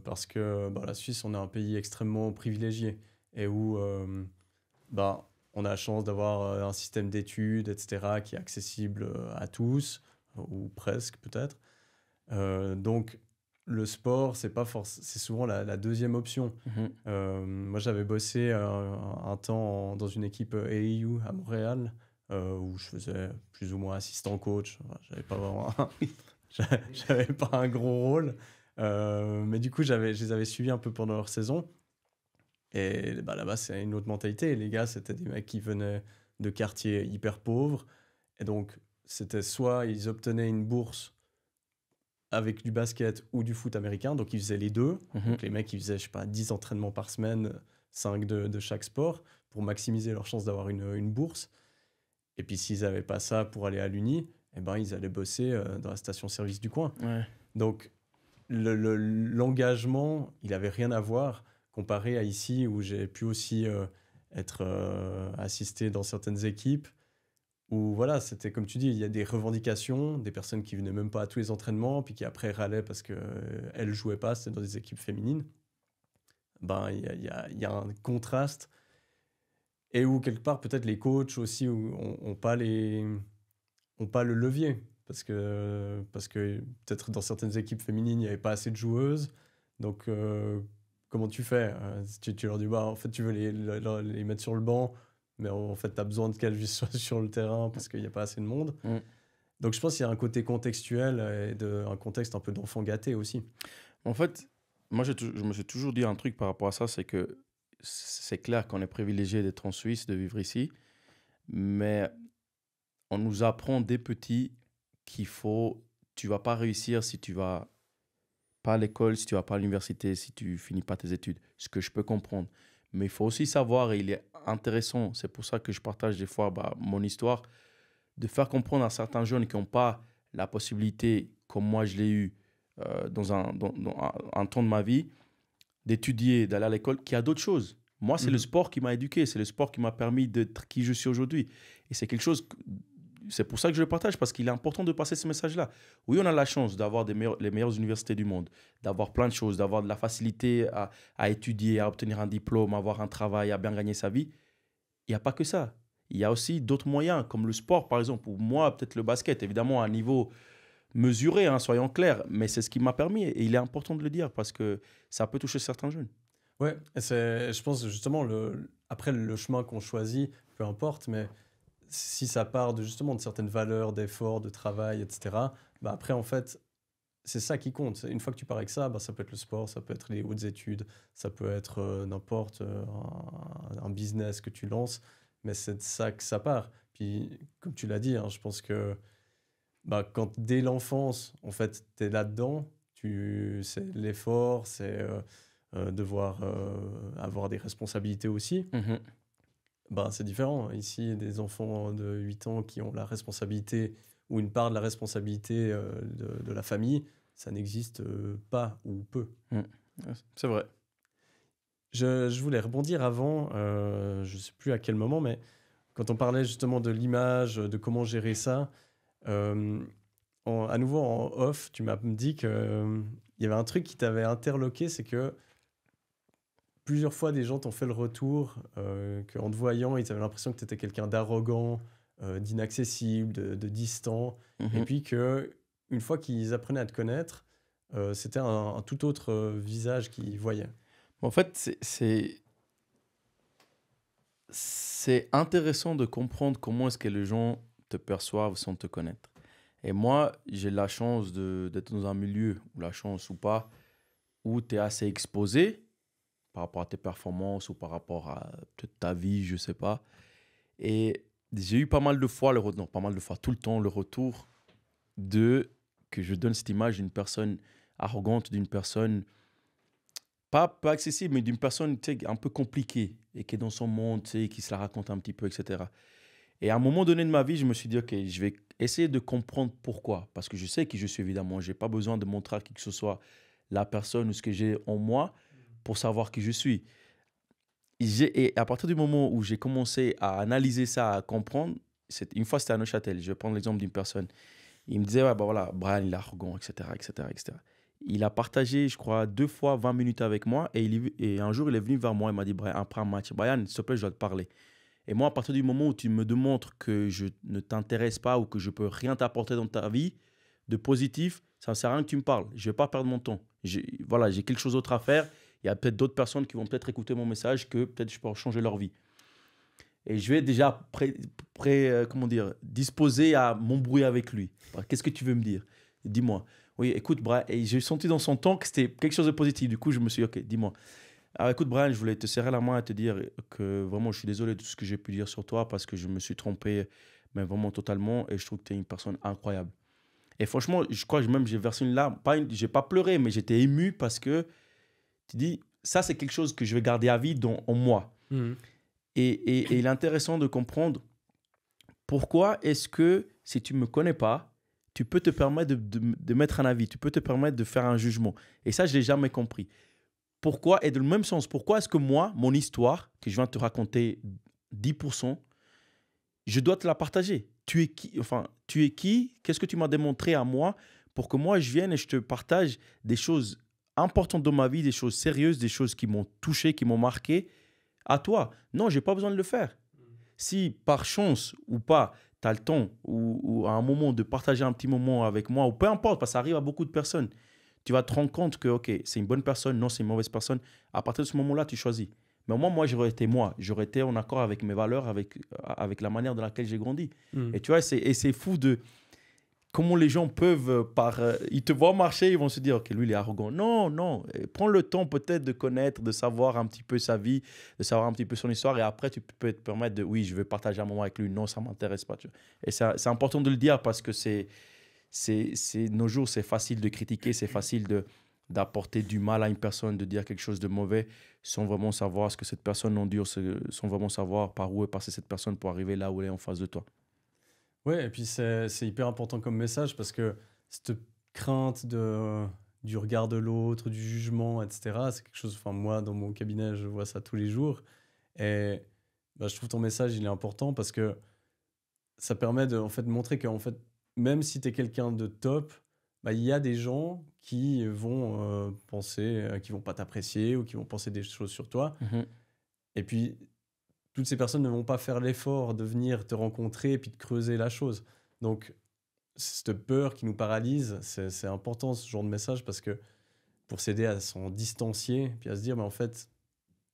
parce que la Suisse, on est un pays extrêmement privilégié et où on a la chance d'avoir un système d'études, etc., qui est accessible à tous, ou presque peut-être. Donc, le sport, c'est souvent la deuxième option. Moi, j'avais bossé un temps dans une équipe AAU à Montréal, où je faisais plus ou moins assistant coach. Enfin, j'avais pas un gros rôle. Mais du coup, je les avais suivis un peu pendant leur saison. Et là-bas, c'est une autre mentalité. Les gars, c'était des mecs qui venaient de quartiers hyper pauvres. Et donc, c'était soit ils obtenaient une bourse avec du basket ou du foot américain. Donc, ils faisaient les deux. Donc, les mecs, ils faisaient, je sais pas, 10 entraînements par semaine, 5 de chaque sport, pour maximiser leur chance d'avoir une bourse. Et puis, s'ils n'avaient pas ça pour aller à l'Uni, eh ben, ils allaient bosser dans la station-service du coin. Ouais. Donc, l'engagement, il n'avait rien à voir comparé à ici, où j'ai pu aussi être assisté dans certaines équipes, où voilà, c'était comme tu dis, il y a des revendications, des personnes qui venaient même pas à tous les entraînements, puis qui après râlaient parce qu'elles ne jouaient pas, c'était dans des équipes féminines. Il y a un contraste, et où quelque part, peut-être les coachs aussi ont pas le levier. Parce que peut-être dans certaines équipes féminines, il n'y avait pas assez de joueuses. Donc, comment tu fais? Tu leur dis, en fait, tu veux les mettre sur le banc, mais en fait, tu as besoin qu'elles soient sur le terrain parce qu'il n'y a pas assez de monde. Donc, je pense qu'il y a un côté contextuel et un contexte un peu d'enfant gâté aussi. En fait, moi, je me suis toujours dit un truc par rapport à ça, c'est que c'est clair qu'on est privilégié d'être en Suisse, de vivre ici, mais on nous apprend dès petit tu vas pas réussir si tu vas pas à l'école, si tu vas pas à l'université, si tu finis pas tes études. Ce que je peux comprendre. Mais il faut aussi savoir, et il est intéressant, c'est pour ça que je partage des fois mon histoire, de faire comprendre à certains jeunes qui n'ont pas la possibilité, comme moi je l'ai eu dans un temps de ma vie, d'étudier, d'aller à l'école, qu'il y a d'autres choses. Moi, c'est le sport qui m'a éduqué, c'est le sport qui m'a permis d'être qui je suis aujourd'hui. Et c'est quelque chose... C'est pour ça que je le partage, parce qu'il est important de passer ce message-là. Oui, on a la chance d'avoir les meilleures universités du monde, d'avoir plein de choses, d'avoir de la facilité à étudier, à obtenir un diplôme, à avoir un travail, à bien gagner sa vie. Il n'y a pas que ça. Il y a aussi d'autres moyens, comme le sport, par exemple. Pour moi, peut-être le basket, évidemment, à un niveau mesuré, soyons clairs. Mais c'est ce qui m'a permis, et il est important de le dire, parce que ça peut toucher certains jeunes. Ouais, je pense justement, après le chemin qu'on choisit, peu importe, mais si ça part justement de certaines valeurs, d'efforts, de travail, etc., après, en fait, c'est ça qui compte. Une fois que tu pars avec ça, ça peut être le sport, ça peut être les hautes études, ça peut être n'importe un business que tu lances, mais c'est de ça que ça part. Puis, comme tu l'as dit, je pense que quand dès l'enfance, en fait, tu es là-dedans, c'est l'effort, c'est devoir avoir des responsabilités aussi. C'est différent. Ici, des enfants de 8 ans qui ont la responsabilité ou une part de la responsabilité de la famille, ça n'existe pas ou peu. C'est vrai. Je voulais rebondir avant, je ne sais plus à quel moment, mais quand on parlait justement de l'image, de comment gérer ça, à nouveau en off, tu m'as dit qu'il y avait un truc qui t'avait interloqué, c'est que plusieurs fois, des gens t'ont fait le retour qu'en te voyant, ils avaient l'impression que tu étais quelqu'un d'arrogant, d'inaccessible, de distant. Et puis qu'une fois qu'ils apprenaient à te connaître, c'était un tout autre visage qu'ils voyaient. En fait, c'est intéressant de comprendre comment est-ce que les gens te perçoivent sans te connaître. Et moi, j'ai la chance d'être dans un milieu, ou la chance ou pas, où tu es assez exposé par rapport à tes performances ou par rapport à peut-être ta vie, je sais pas. Et j'ai eu pas mal de fois, non, pas mal de fois, tout le temps, le retour de que je donne cette image d'une personne arrogante, d'une personne pas accessible, mais d'une personne tu sais, un peu compliquée et qui est dans son monde, tu sais, qui se la raconte un petit peu, etc. Et à un moment donné de ma vie, je me suis dit, OK, je vais essayer de comprendre pourquoi. Parce que je sais qui je suis, évidemment. Je n'ai pas besoin de montrer à qui que ce soit la personne ou ce que j'ai en moi pour savoir qui je suis. Et à partir du moment où j'ai commencé à analyser ça, à comprendre, une fois c'était à Neuchâtel, je vais prendre l'exemple d'une personne. Il me disait, ouais, bah voilà, Brian, il est arrogant, etc., etc., etc. Il a partagé, je crois, 2 fois 20 minutes avec moi. Et un jour, il est venu vers moi et m'a dit, Brian, après un match, Brian, s'il te plaît, je dois te parler. Et moi, à partir du moment où tu me démontres que je ne t'intéresse pas ou que je peux rien t'apporter dans ta vie de positif, ça ne sert à rien que tu me parles. Je ne vais pas perdre mon temps. Voilà, j'ai quelque chose d'autre à faire. Il y a peut-être d'autres personnes qui vont peut-être écouter mon message que peut-être je peux changer leur vie. Et je vais déjà comment dire, disposé à m'embrouiller avec lui. Qu'est-ce que tu veux me dire? Dis-moi. Oui, écoute, Brian, et j'ai senti dans son ton que c'était quelque chose de positif. Du coup, je me suis dit, OK, dis-moi. Alors écoute, Brian, je voulais te serrer la main et te dire que vraiment, je suis désolé de tout ce que j'ai pu dire sur toi parce que je me suis trompé, mais vraiment totalement. Et je trouve que tu es une personne incroyable. Et franchement, je crois que même j'ai versé une larme. J'ai pas pleuré, mais j'étais ému parce que tu dis, ça, c'est quelque chose que je vais garder à vie en moi. Mhm. Et il est intéressant de comprendre pourquoi est-ce que si tu ne me connais pas, tu peux te permettre de mettre un avis, tu peux te permettre de faire un jugement. Et ça, je ne l'ai jamais compris. Pourquoi, et dans le même sens, pourquoi est-ce que moi, mon histoire, que je viens de te raconter 10%, je dois te la partager? Tu es qui? Enfin, tu es qui? Qu'est-ce que tu m'as démontré à moi pour que moi, je vienne et je te partage des choses importantes dans ma vie, des choses sérieuses, des choses qui m'ont touché, qui m'ont marqué à toi? Non, je n'ai pas besoin de le faire. Si par chance ou pas, tu as le temps ou à un moment de partager un petit moment avec moi, ou peu importe, parce que ça arrive à beaucoup de personnes, tu vas te rendre compte que, OK, c'est une bonne personne, non, c'est une mauvaise personne. À partir de ce moment-là, tu choisis. Mais au moins, j'aurais été moi. J'aurais été en accord avec mes valeurs, avec la manière dans laquelle j'ai grandi. Mhm. Et tu vois, c'est fou de comment les gens peuvent, ils te voient marcher, ils vont se dire, OK, lui, il est arrogant. Non, non. Prends le temps peut-être de connaître, de savoir un petit peu sa vie, de savoir un petit peu son histoire. Et après, tu peux te permettre de, oui, je vais partager un moment avec lui. Non, ça ne m'intéresse pas. Tu vois. Et c'est important de le dire parce que nos jours, c'est facile de critiquer, c'est facile d'apporter du mal à une personne, de dire quelque chose de mauvais sans vraiment savoir ce que cette personne endure, sans vraiment savoir par où est passée cette personne pour arriver là où elle est en face de toi. Ouais, et puis c'est hyper important comme message parce que cette crainte du regard de l'autre, du jugement, etc., c'est quelque chose, enfin moi, dans mon cabinet, je vois ça tous les jours. Et bah, je trouve ton message, il est important parce que ça permet de, en fait, montrer que en fait, même si tu es quelqu'un de top, bah, il y a des gens qui vont penser, qui vont pas t'apprécier ou qui vont penser des choses sur toi. Mhm. Et puis, toutes ces personnes ne vont pas faire l'effort de venir te rencontrer et puis de creuser la chose. Donc, cette peur qui nous paralyse, c'est important ce genre de message parce que pour s'aider à s'en distancier, puis à se dire, mais en fait,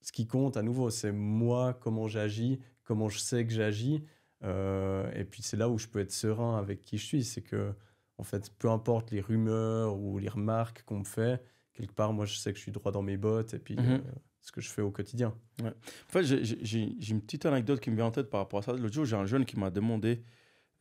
ce qui compte à nouveau, c'est moi, comment j'agis, comment je sais que j'agis. Et puis c'est là où je peux être serein avec qui je suis. C'est que, en fait, peu importe les rumeurs ou les remarques qu'on me fait, quelque part, moi, je sais que je suis droit dans mes bottes et puis Mhm. ce que je fais au quotidien. Ouais. En fait, j'ai une petite anecdote qui me vient en tête par rapport à ça. L'autre jour, j'ai un jeune qui m'a demandé,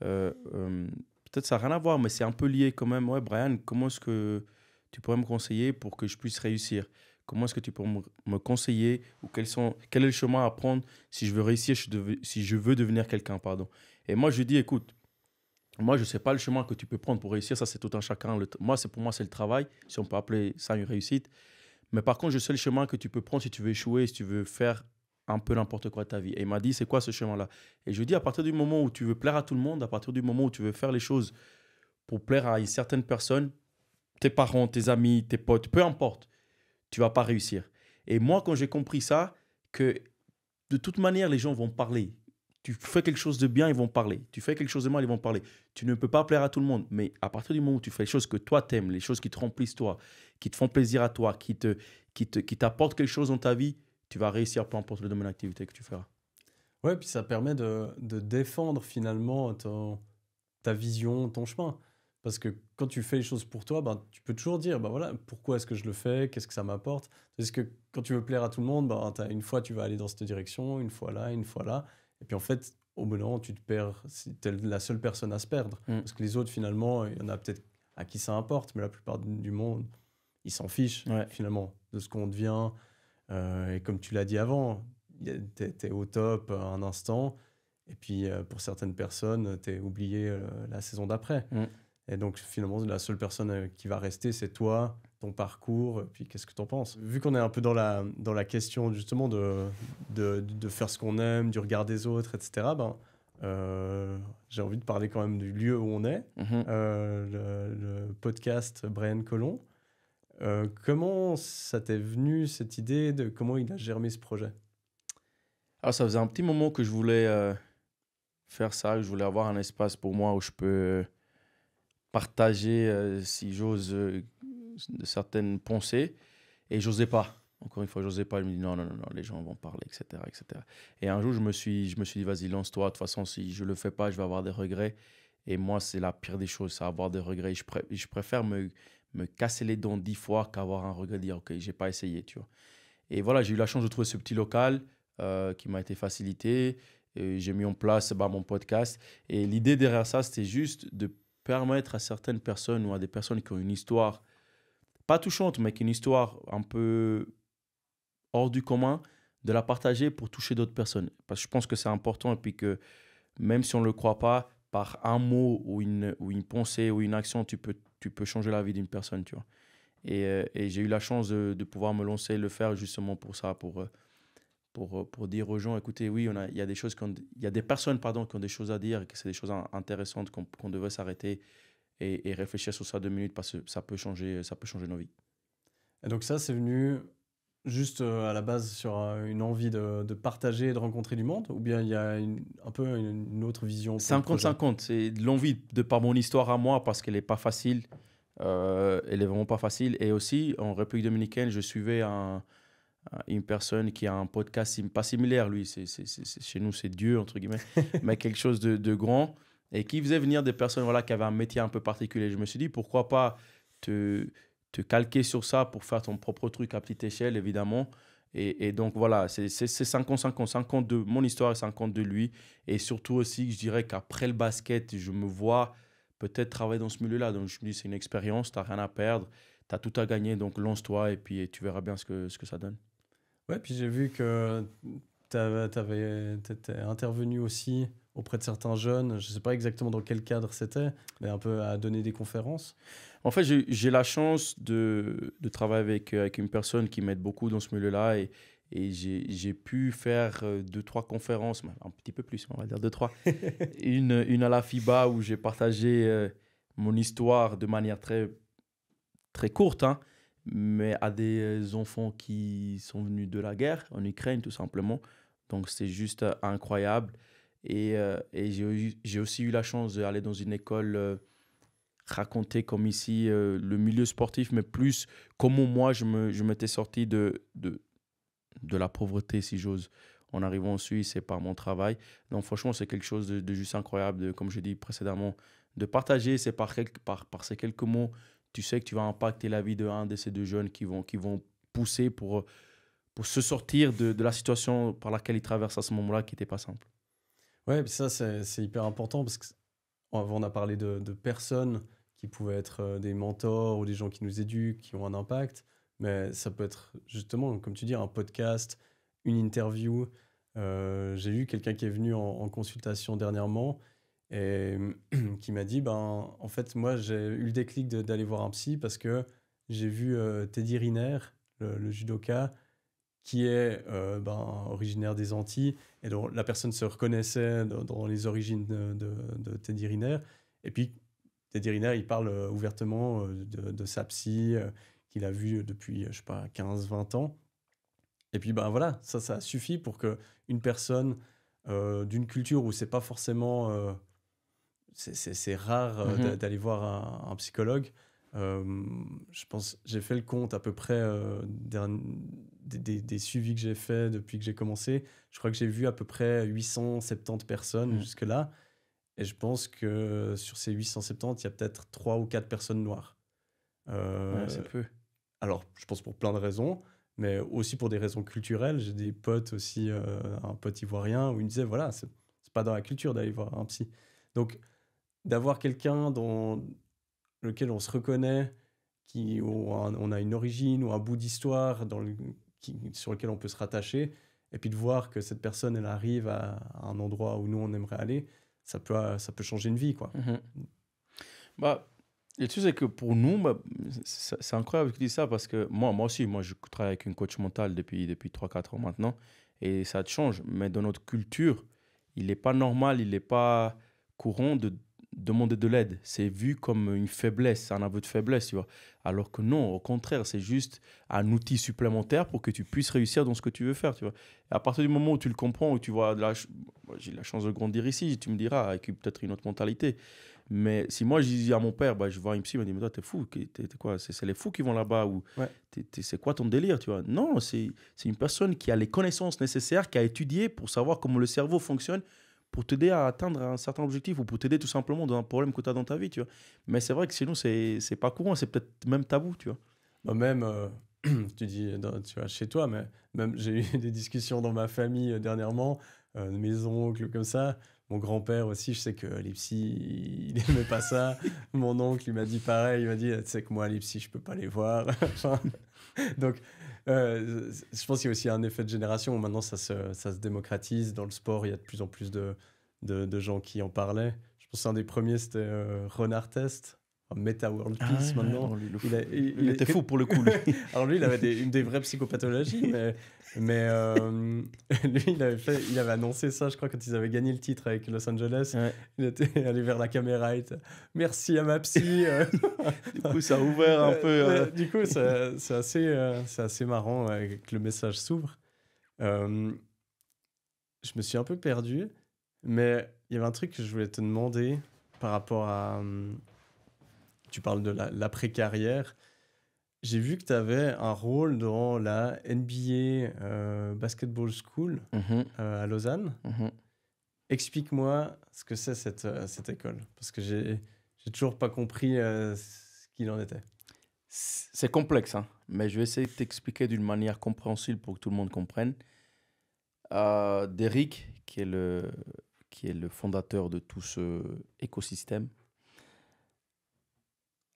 euh, euh, peut-être ça n'a rien à voir, mais c'est un peu lié quand même. Ouais, Brian, comment est-ce que tu pourrais me conseiller pour que je puisse réussir? Comment est-ce que tu pourrais me conseiller ou quel est le chemin à prendre si je veux réussir, si je veux devenir quelqu'un, pardon. Et moi, je lui dis, écoute, moi, je ne sais pas le chemin que tu peux prendre pour réussir. Ça, c'est tout un chacun. Pour moi, c'est le travail, si on peut appeler ça une réussite. Mais par contre, je sais le chemin que tu peux prendre si tu veux échouer, si tu veux faire un peu n'importe quoi de ta vie. Et il m'a dit, c'est quoi ce chemin-là? Et je lui dis, à partir du moment où tu veux plaire à tout le monde, à partir du moment où tu veux faire les choses pour plaire à une certaine personne, tes parents, tes amis, tes potes, peu importe, tu vas pas réussir. Et moi, quand j'ai compris ça, que de toute manière, les gens vont parler. Tu fais quelque chose de bien, ils vont parler. Tu fais quelque chose de mal, ils vont parler. Tu ne peux pas plaire à tout le monde. Mais à partir du moment où tu fais les choses que toi t'aimes, les choses qui te remplissent toi, qui te font plaisir à toi, qui t'apportent quelque chose dans ta vie, tu vas réussir peu importe le domaine d'activité que tu feras. Ouais, puis ça permet de défendre finalement ta vision, ton chemin. Parce que quand tu fais les choses pour toi, ben, tu peux toujours dire, ben voilà, pourquoi est-ce que je le fais, qu'est-ce que ça m'apporte. Parce que quand tu veux plaire à tout le monde, ben, une fois tu vas aller dans cette direction, une fois là, une fois là. Et puis en fait, au bout d'un moment, tu te perds, si tu es la seule personne à se perdre. Mm. Parce que les autres, finalement, il y en a peut-être à qui ça importe, mais la plupart du monde, ils s'en fichent Ouais. finalement de ce qu'on devient. Et comme tu l'as dit avant, t'es au top un instant, et puis pour certaines personnes, t'es oublié la saison d'après. Mm. Et donc finalement, la seule personne qui va rester, c'est toi, ton parcours, et puis qu'est-ce que t'en penses? Vu qu'on est un peu dans la question justement de faire ce qu'on aime, du regard des autres, etc., ben, j'ai envie de parler quand même du lieu où on est, Mhm. le podcast Brian Colomb. Comment ça t'est venu cette idée de comment il a germé ce projet? Alors, ça faisait un petit moment que je voulais faire ça, que je voulais avoir un espace pour moi où je peux partager, si j'ose, certaines pensées. Et j'osais pas. Encore une fois, j'osais pas. Je me dis non, non, non, non, les gens vont parler, etc., etc. Et un jour, je me suis dit, vas-y, lance-toi. De toute façon, si je le fais pas, je vais avoir des regrets. Et moi, c'est la pire des choses, c'est avoir des regrets. Je préfère me casser les dents 10 fois qu'avoir un regret de dire, OK, j'ai pas essayé, tu vois. Et voilà, j'ai eu la chance de trouver ce petit local qui m'a été facilité. Et j'ai mis en place mon podcast. Et l'idée derrière ça, c'était juste de permettre à certaines personnes ou à des personnes qui ont une histoire, pas touchante, mais qui ont une histoire un peu hors du commun, de la partager pour toucher d'autres personnes. Parce que je pense que c'est important et puis que même si on ne le croit pas, par un mot ou une pensée ou une action, tu peux changer la vie d'une personne, tu vois. Et j'ai eu la chance de pouvoir me lancer et le faire justement pour ça, pour dire aux gens, écoutez, oui, il y a des choses il y a des personnes pardon, qui ont des choses à dire et que c'est des choses intéressantes qu'on devrait s'arrêter et réfléchir sur ça 2 minutes parce que ça peut changer nos vies. Et donc ça, c'est venu juste à la base sur une envie de partager et de rencontrer du monde, ou bien il y a un peu une autre vision pour le projet? 50-50, c'est de l'envie de par mon histoire à moi parce qu'elle n'est pas facile. Elle est vraiment pas facile. Et aussi, en République dominicaine, je suivais une personne qui a un podcast pas similaire, lui. Chez nous, c'est Dieu, entre guillemets, mais quelque chose de grand. Et qui faisait venir des personnes voilà, qui avaient un métier un peu particulier. Je me suis dit, pourquoi pas te, te calquer sur ça pour faire ton propre truc à petite échelle, évidemment. Et donc voilà, c'est 50-50, 50 de mon histoire et 50 de lui. Et surtout aussi, je dirais qu'après le basket, je me vois peut-être travailler dans ce milieu-là. Donc je me dis, c'est une expérience, tu n'as rien à perdre, tu as tout à gagner, donc lance-toi et puis tu verras bien ce que ça donne. Ouais, puis j'ai vu que t'étais intervenu aussi auprès de certains jeunes. Je sais pas exactement dans quel cadre c'était, mais un peu à donner des conférences. En fait, j'ai la chance de travailler avec une personne qui m'aide beaucoup dans ce milieu-là et j'ai pu faire 2, 3 conférences, un petit peu plus, on va dire 2, 3. Une à la FIBA où j'ai partagé mon histoire de manière très, très courte, hein, mais à des enfants qui sont venus de la guerre en Ukraine, tout simplement. Donc, c'est juste incroyable. Et j'ai aussi eu la chance d'aller dans une école raconter comme ici le milieu sportif, mais plus comment moi je m'étais sorti de la pauvreté, si j'ose, en arrivant en Suisse et par mon travail. Donc franchement, c'est quelque chose de juste incroyable, comme je dis précédemment, de partager. C'est par ces quelques mots, tu sais que tu vas impacter la vie de un de ces deux jeunes qui vont pousser pour se sortir de la situation par laquelle ils traversent à ce moment-là, qui n'était pas simple. Ouais, puis ça, c'est hyper important parce que avant, on a parlé de personnes qui pouvaient être des mentors ou des gens qui nous éduquent, qui ont un impact, mais ça peut être justement, comme tu dis, un podcast, une interview. J'ai eu quelqu'un qui est venu en consultation dernièrement et qui m'a dit, ben, en fait, moi, j'ai eu le déclic d'aller voir un psy parce que j'ai vu Teddy Riner, le judoka, qui est ben, originaire des Antilles, et dont la personne se reconnaissait dans les origines de Teddy Riner. Et puis, Teddy Riner, il parle ouvertement de sa psy, qu'il a vue depuis, je sais pas, 15 20 ans. Et puis, ben voilà, ça suffit pour que une personne d'une culture où c'est pas forcément... c'est rare Mhm. d'aller voir un psychologue. Euh, je pense, j'ai fait le compte à peu près des suivis que j'ai fait depuis que j'ai commencé. Je crois que j'ai vu à peu près 870 personnes Mhm. jusque-là. Et je pense que sur ces 870, il y a peut-être 3 ou 4 personnes noires. Ouais, Euh, c'est peu. alors, je pense pour plein de raisons, mais aussi pour des raisons culturelles. J'ai des potes aussi, un pote ivoirien, où il me disait, voilà, c'est pas dans la culture d'aller voir un psy. Donc, d'avoir quelqu'un dans lequel on se reconnaît, où on a une origine ou un bout d'histoire sur lequel on peut se rattacher, et puis de voir que cette personne, elle arrive à un endroit où nous, on aimerait aller, ça peut changer une vie, quoi. Mhm. Bah, et tu sais que pour nous, bah, c'est incroyable que tu dis ça parce que moi aussi, moi, je travaille avec une coach mentale depuis 3 4 ans maintenant et ça te change. Mais dans notre culture, il n'est pas normal, il n'est pas courant de demander de l'aide. C'est vu comme une faiblesse, un aveu de faiblesse, tu vois. Alors que non, au contraire, c'est juste un outil supplémentaire pour que tu puisses réussir dans ce que tu veux faire, tu vois. Et à partir du moment où tu le comprends, où tu vois, moi, j'ai la chance de grandir ici, tu me diras, avec peut-être une autre mentalité. Mais si moi, je dis à mon père, bah, je vois un psy, il m'a dit, mais toi, t'es fou, t'es quoi? C'est les fous qui vont là-bas ou Ouais. c'est quoi ton délire, tu vois? Non, c'est une personne qui a les connaissances nécessaires, qui a étudié pour savoir comment le cerveau fonctionne, pour t'aider à atteindre un certain objectif ou pour t'aider tout simplement dans un problème que tu as dans ta vie, tu vois? Mais c'est vrai que chez nous, c'est pas courant, c'est peut-être même tabou, tu vois? Bah, même, tu dis, tu vois, chez toi, mais même j'ai eu des discussions dans ma famille dernièrement, mes oncles, comme ça. Mon grand-père aussi, je sais que les psys, il n'aimait pas ça. Mon oncle, il m'a dit pareil, il m'a dit, tu sais que moi, les psys, je peux pas les voir. Enfin, donc, je pense qu'il y a aussi un effet de génération où maintenant ça se démocratise. Dans le sport, il y a de plus en plus de gens qui en parlaient. Je pense qu'un des premiers, c'était Renard Test, Meta World Ah Peace ouais, maintenant. non, lui, Il, a- il était fou pour le coup, lui. Alors lui, il avait des vraies psychopathologies, mais lui, il avait annoncé ça, je crois, quand ils avaient gagné le titre avec Los Angeles. Ouais. Il était allé vers la caméra et était, merci à ma psy. Du coup, ça a ouvert un peu. Du coup, c'est assez marrant que le message s'ouvre. Euh, je me suis un peu perdu, mais il y avait un truc que je voulais te demander par rapport à... tu parles de l'après-carrière. J'ai vu que tu avais un rôle dans la NBA Basketball School Mhm, à Lausanne. mhm. Explique-moi ce que c'est cette école, parce que j'ai toujours pas compris ce qu'il en était. C'est complexe, hein, mais je vais essayer de t'expliquer d'une manière compréhensible pour que tout le monde comprenne. Derrick, qui est le fondateur de tout ce écosystème,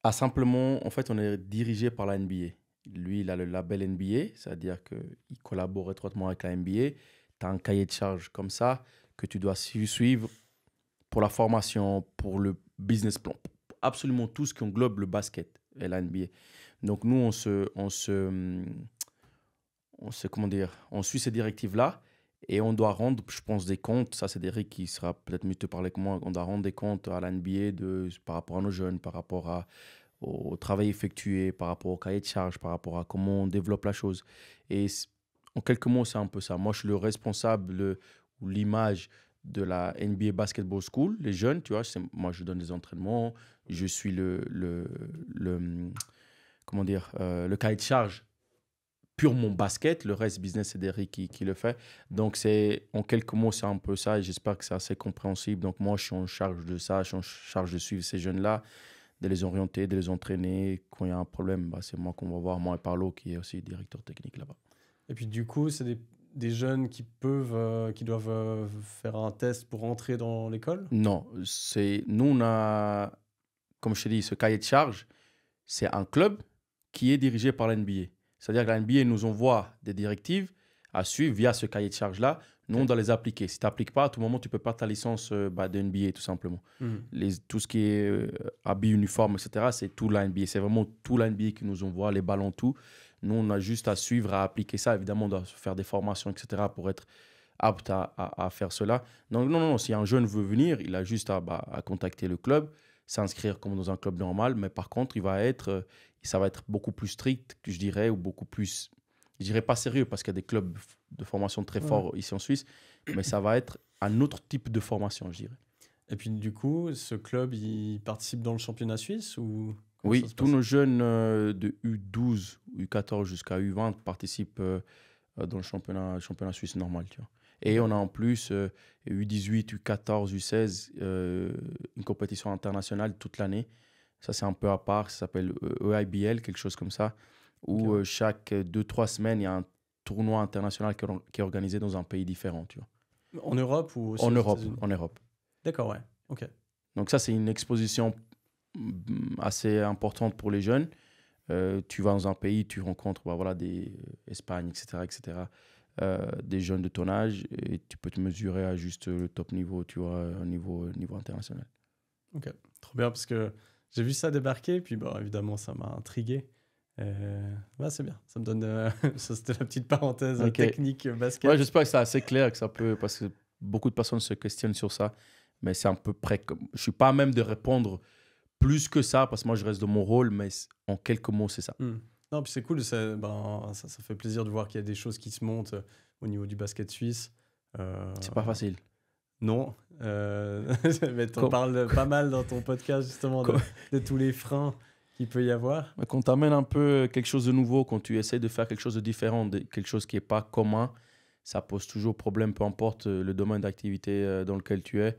a simplement, en fait, on est dirigé par la NBA. Lui, il a le label NBA, c'est-à-dire qu'il collabore étroitement avec la NBA. Tu as un cahier de charge comme ça que tu dois suivre pour la formation, pour le business plan, pour absolument tout ce qui englobe le basket et la NBA. Donc nous, comment dire, on suit ces directives-là et on doit rendre, je pense, des comptes. Ça, c'est Derrick qui sera peut-être mieux te parler que moi. On doit rendre des comptes à la NBA par rapport à nos jeunes, par rapport au travail effectué, par rapport au cahier de charge, par rapport à comment on développe la chose. Et en quelques mots, c'est un peu ça. Moi, je suis le responsable ou l'image de la NBA Basketball School, les jeunes, tu vois. Moi, je donne des entraînements, je suis comment dire, le cahier de charge purement basket, le reste business, c'est Derrick qui le fait. Donc, en quelques mots, c'est un peu ça et j'espère que c'est assez compréhensible. Donc, moi, je suis en charge de ça, je suis en charge de suivre ces jeunes-là, de les orienter, de les entraîner. Quand il y a un problème, bah, c'est moi qu'on va voir, moi et Parlo, qui est aussi directeur technique là-bas. Et puis du coup, c'est des jeunes qui doivent faire un test pour entrer dans l'école. Non, nous, on a, comme je t'ai dit, ce cahier de charge, c'est un club qui est dirigé par la NBA. C'est-à-dire que la NBA nous envoie des directives à suivre via ce cahier de charge-là. Nous, on Ok. doit les appliquer. Si tu n'appliques pas, à tout moment, tu peux perdre ta licence de NBA, tout simplement. Mhm. Tout ce qui est habits, uniformes, etc., c'est tout la NBA. C'est vraiment tout la NBA qui nous envoie, les ballons, tout. Nous, on a juste à suivre, à appliquer ça. Évidemment, on doit faire des formations, etc., pour être apte à faire cela. Donc, non, si un jeune veut venir, il a juste à contacter le club, s'inscrire comme dans un club normal, mais par contre, ça va être beaucoup plus strict, que je dirais, ou beaucoup plus, je dirais pas sérieux, parce qu'il y a des clubs de formation très Ouais. forts ici en Suisse, mais ça va être un autre type de formation, je dirais. Et puis du coup, ce club, il participe dans le championnat suisse ou comment Oui, ça se tous passe? nos jeunes de U12, U14 jusqu'à U20 participent dans le championnat suisse normal, tu vois. Et on a en plus U18, U14, U16, une compétition internationale toute l'année. Ça, c'est un peu à part. Ça s'appelle EIBL, quelque chose comme ça. Où chaque 2-3 semaines, il y a un tournoi international qui est organisé dans un pays différent. Tu vois. En Europe ou aussi En aux Europe. États-Unis? En Europe. D'accord, ouais. Ok. Donc ça, c'est une exposition assez importante pour les jeunes. Tu vas dans un pays, tu rencontres des Espagne, etc. Des jeunes de ton âge et tu peux te mesurer à juste le top niveau, tu vois, au niveau international. Ok, trop bien parce que j'ai vu ça débarquer, puis bon, évidemment, ça m'a intrigué. C'est bien, ça me donne. Ça, c'était la petite parenthèse technique basket. Ouais, j'espère que c'est assez clair, que ça peut, parce que beaucoup de personnes se questionnent sur ça, mais c'est à peu près comme. Je suis pas à même de répondre plus que ça, parce que moi, je reste dans mon rôle, mais en quelques mots, c'est ça. Non, puis c'est cool, ça fait plaisir de voir qu'il y a des choses qui se montent au niveau du basket suisse. C'est pas facile. Non, mais tu en parles pas mal dans ton podcast justement de tous les freins qu'il peut y avoir. Quand tu amènes un peu quelque chose de nouveau, quand tu essaies de faire quelque chose de différent, quelque chose qui n'est pas commun, ça pose toujours problème, peu importe le domaine d'activité dans lequel tu es.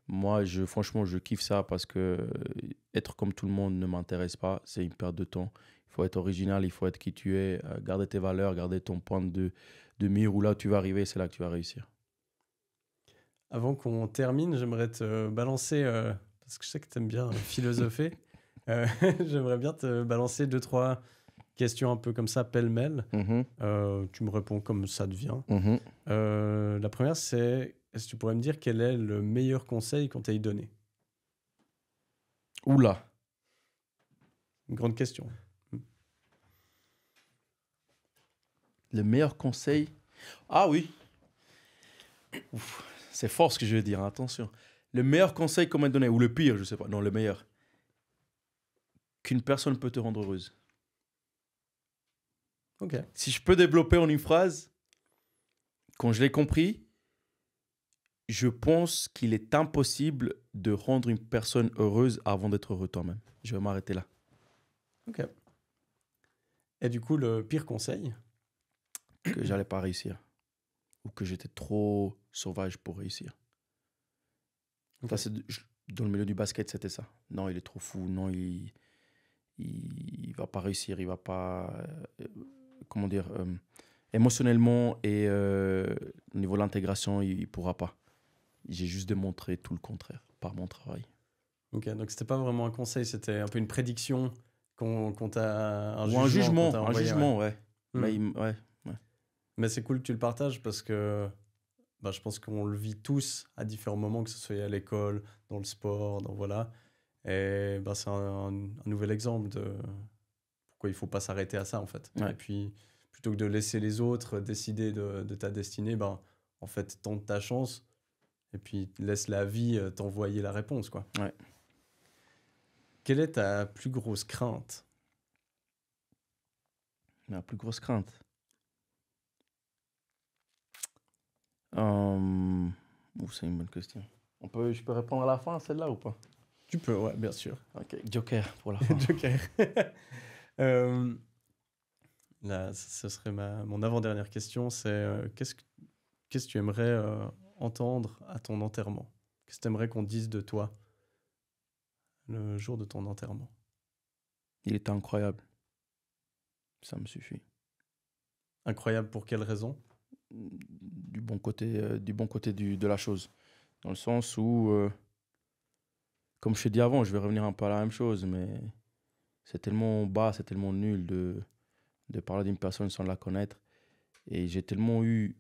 Moi, franchement, je kiffe ça parce que être comme tout le monde ne m'intéresse pas. C'est une perte de temps. Il faut être original, il faut être qui tu es, garder tes valeurs, garder ton point de mire où là tu vas arriver, c'est là que tu vas réussir. Avant qu'on termine, j'aimerais te balancer, parce que je sais que tu aimes bien philosopher, j'aimerais bien te balancer 2-3 questions un peu comme ça, pêle-mêle. Tu me réponds comme ça te vient. La première, c'est, est-ce que tu pourrais me dire quel est le meilleur conseil qu'on t'ait donné? Oula. Une grande question. Le meilleur conseil? Ah oui. Ouf. C'est fort ce que je vais dire, attention. Le meilleur conseil qu'on m'a donné, ou le pire, je sais pas. Non, le meilleur. Qu'une personne peut te rendre heureuse. Ok. Si je peux développer en une phrase, quand je l'ai compris, je pense qu'il est impossible de rendre une personne heureuse avant d'être heureux toi-même. Je vais m'arrêter là. Ok. Et du coup, le pire conseil? Que j'allais pas réussir. Ou que j'étais trop sauvage pour réussir. Okay. Ça, dans le milieu du basket, c'était ça. Non, il est trop fou. Non, il va pas réussir. Il va pas... émotionnellement et au niveau de l'intégration, il pourra pas. J'ai juste démontré tout le contraire par mon travail. Ok, donc c'était pas vraiment un conseil, c'était un peu une prédiction qu'on t'a... Un jugement, ouais. Ouais. Mais c'est cool que tu le partages parce que je pense qu'on le vit tous à différents moments, que ce soit à l'école, dans le sport, voilà. Et c'est un nouvel exemple de pourquoi il faut pas s'arrêter à ça, en fait. Ouais. Et puis, plutôt que de laisser les autres décider de ta destinée, en fait, tente ta chance et puis laisse la vie t'envoyer la réponse, quoi. Ouais. Quelle est ta plus grosse crainte? Ma plus grosse crainte? C'est une bonne question. Je peux répondre à la fin, celle-là, ou pas? Tu peux, ouais, bien sûr. Ok, Joker pour la fin. Joker. Là, ce serait mon avant-dernière question, c'est qu'est-ce que tu aimerais entendre à ton enterrement? Qu'est-ce que tu aimerais qu'on dise de toi le jour de ton enterrement? Il était incroyable. Ça me suffit. Incroyable pour quelle raison? Du bon côté de la chose. Dans le sens où, comme je t'ai dit avant, je vais revenir un peu à la même chose, mais c'est tellement bas, c'est tellement nul de parler d'une personne sans la connaître. Et j'ai tellement eu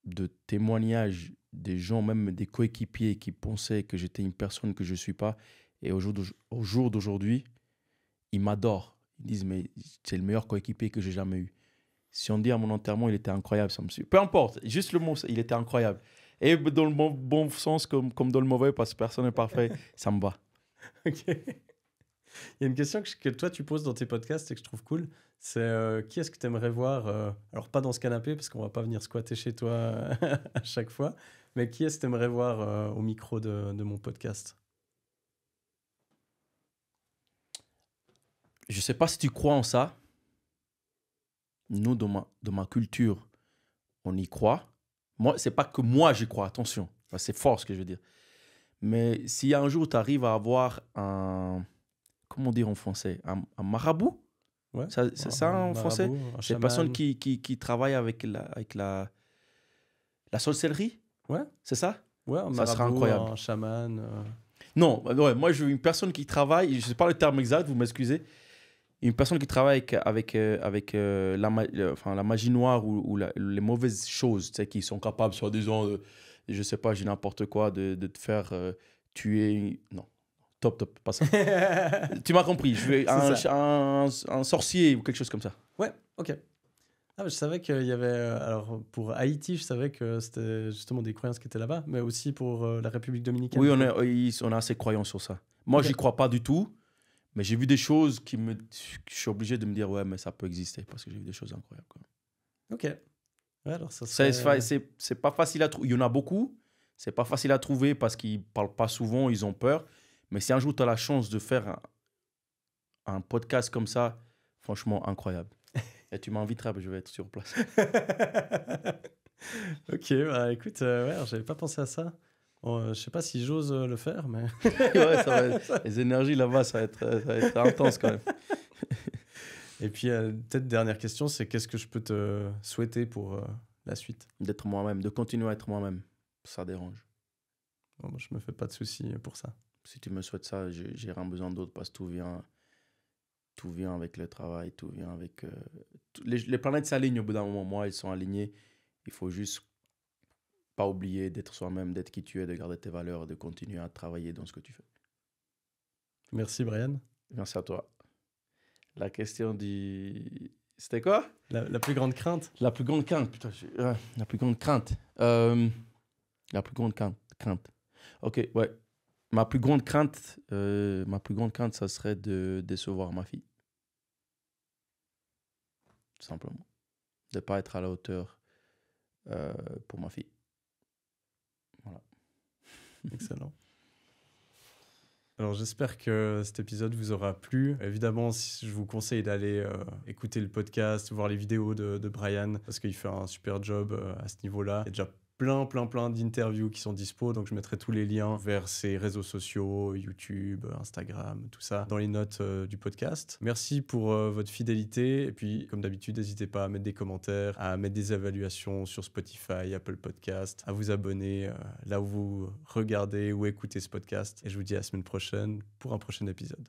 de témoignages des gens, même des coéquipiers, qui pensaient que j'étais une personne que je ne suis pas. Et au jour d'aujourd'hui, ils m'adorent. Ils disent, mais c'est le meilleur coéquipier que j'ai jamais eu. Si on dit à mon enterrement, il était incroyable, ça me suit. Peu importe, juste le mot, il était incroyable. Et dans le bon sens comme dans le mauvais, parce que personne n'est parfait, ça me va. Ok. Il y a une question que toi, tu poses dans tes podcasts et que je trouve cool. C'est qui est-ce que tu aimerais voir alors, pas dans ce canapé, parce qu'on va pas venir squatter chez toi à chaque fois, mais qui est-ce que tu aimerais voir au micro de mon podcast? Je sais pas si tu crois en ça. Nous, dans ma culture, on y croit, Moi, c'est pas que moi, j'y crois, attention. Enfin, c'est fort ce que je veux dire. Mais si un jour, tu arrives à avoir un... Comment dire en français? Un marabout? Ouais. C'est ça en français? Marabout, un C'est une personne chaman. qui travaille avec la sorcellerie? Ouais, C'est ça? ouais, un Ça serait marabout, incroyable. un chaman. Non, ouais, moi, je veux une personne qui travaille, je ne sais pas le terme exact, vous m'excusez, une personne qui travaille avec enfin, la magie noire ou les mauvaises choses, tu sais, qui sont capables, soi-disant, je ne sais pas, j'ai n'importe quoi, de te faire tuer. Non, top, pas ça. Tu m'as compris, je veux C'est ça. un sorcier ou quelque chose comme ça. Ouais, ok. Ah, je savais qu'il y avait. Alors, pour Haïti, je savais que c'était justement des croyances qui étaient là-bas, mais aussi pour la République dominicaine. Oui, du coup. on a assez croyants sur ça. Moi, Ok. j'y crois pas du tout, mais j'ai vu des choses je suis obligé de me dire, ouais, mais ça peut exister, parce que j'ai vu des choses incroyables, quoi. Ok. Ouais, alors ça C'est serait. c'est pas facile à trouver. Il y en a beaucoup. C'est pas facile à trouver parce qu'ils parlent pas souvent, ils ont peur. Mais si un jour tu as la chance de faire un podcast comme ça, franchement incroyable. Et tu m'inviteras, je vais être sur place. Ok, bah écoute, ouais, alors, j'avais pas pensé à ça. Bon, je sais pas si j'ose le faire, mais. Ouais, les énergies là-bas, ça va être intense quand même. Et puis, peut-être dernière question, c'est qu'est-ce que je peux te souhaiter pour la suite? D'être moi-même, de continuer à être moi-même, ça dérange. Bon, moi, je me fais pas de soucis pour ça. Si tu me souhaites ça, j'ai rien besoin d'autre parce que tout vient avec le travail, tout vient avec... les planètes s'alignent au bout d'un moment. Moi, elles sont alignées. Il faut juste pas oublier d'être soi-même, d'être qui tu es, de garder tes valeurs, de continuer à travailler dans ce que tu fais. Merci, Brian. Merci à toi. La question du... C'était quoi? La plus grande crainte? La plus grande crainte, putain. La plus grande crainte. La plus grande crainte. Ok, ouais. Ma plus grande crainte, ça serait de décevoir ma fille. Tout simplement. De ne pas être à la hauteur pour ma fille. Voilà. Excellent. Alors j'espère que cet épisode vous aura plu. Évidemment, je vous conseille d'aller écouter le podcast, voir les vidéos de Brian, parce qu'il fait un super job à ce niveau-là. Il y a déjà plein d'interviews qui sont dispo, donc je mettrai tous les liens vers ses réseaux sociaux, YouTube, Instagram, tout ça, dans les notes du podcast. Merci pour votre fidélité, et puis comme d'habitude, n'hésitez pas à mettre des commentaires, à mettre des évaluations sur Spotify, Apple Podcast, à vous abonner là où vous regardez ou écoutez ce podcast, et je vous dis à la semaine prochaine pour un prochain épisode.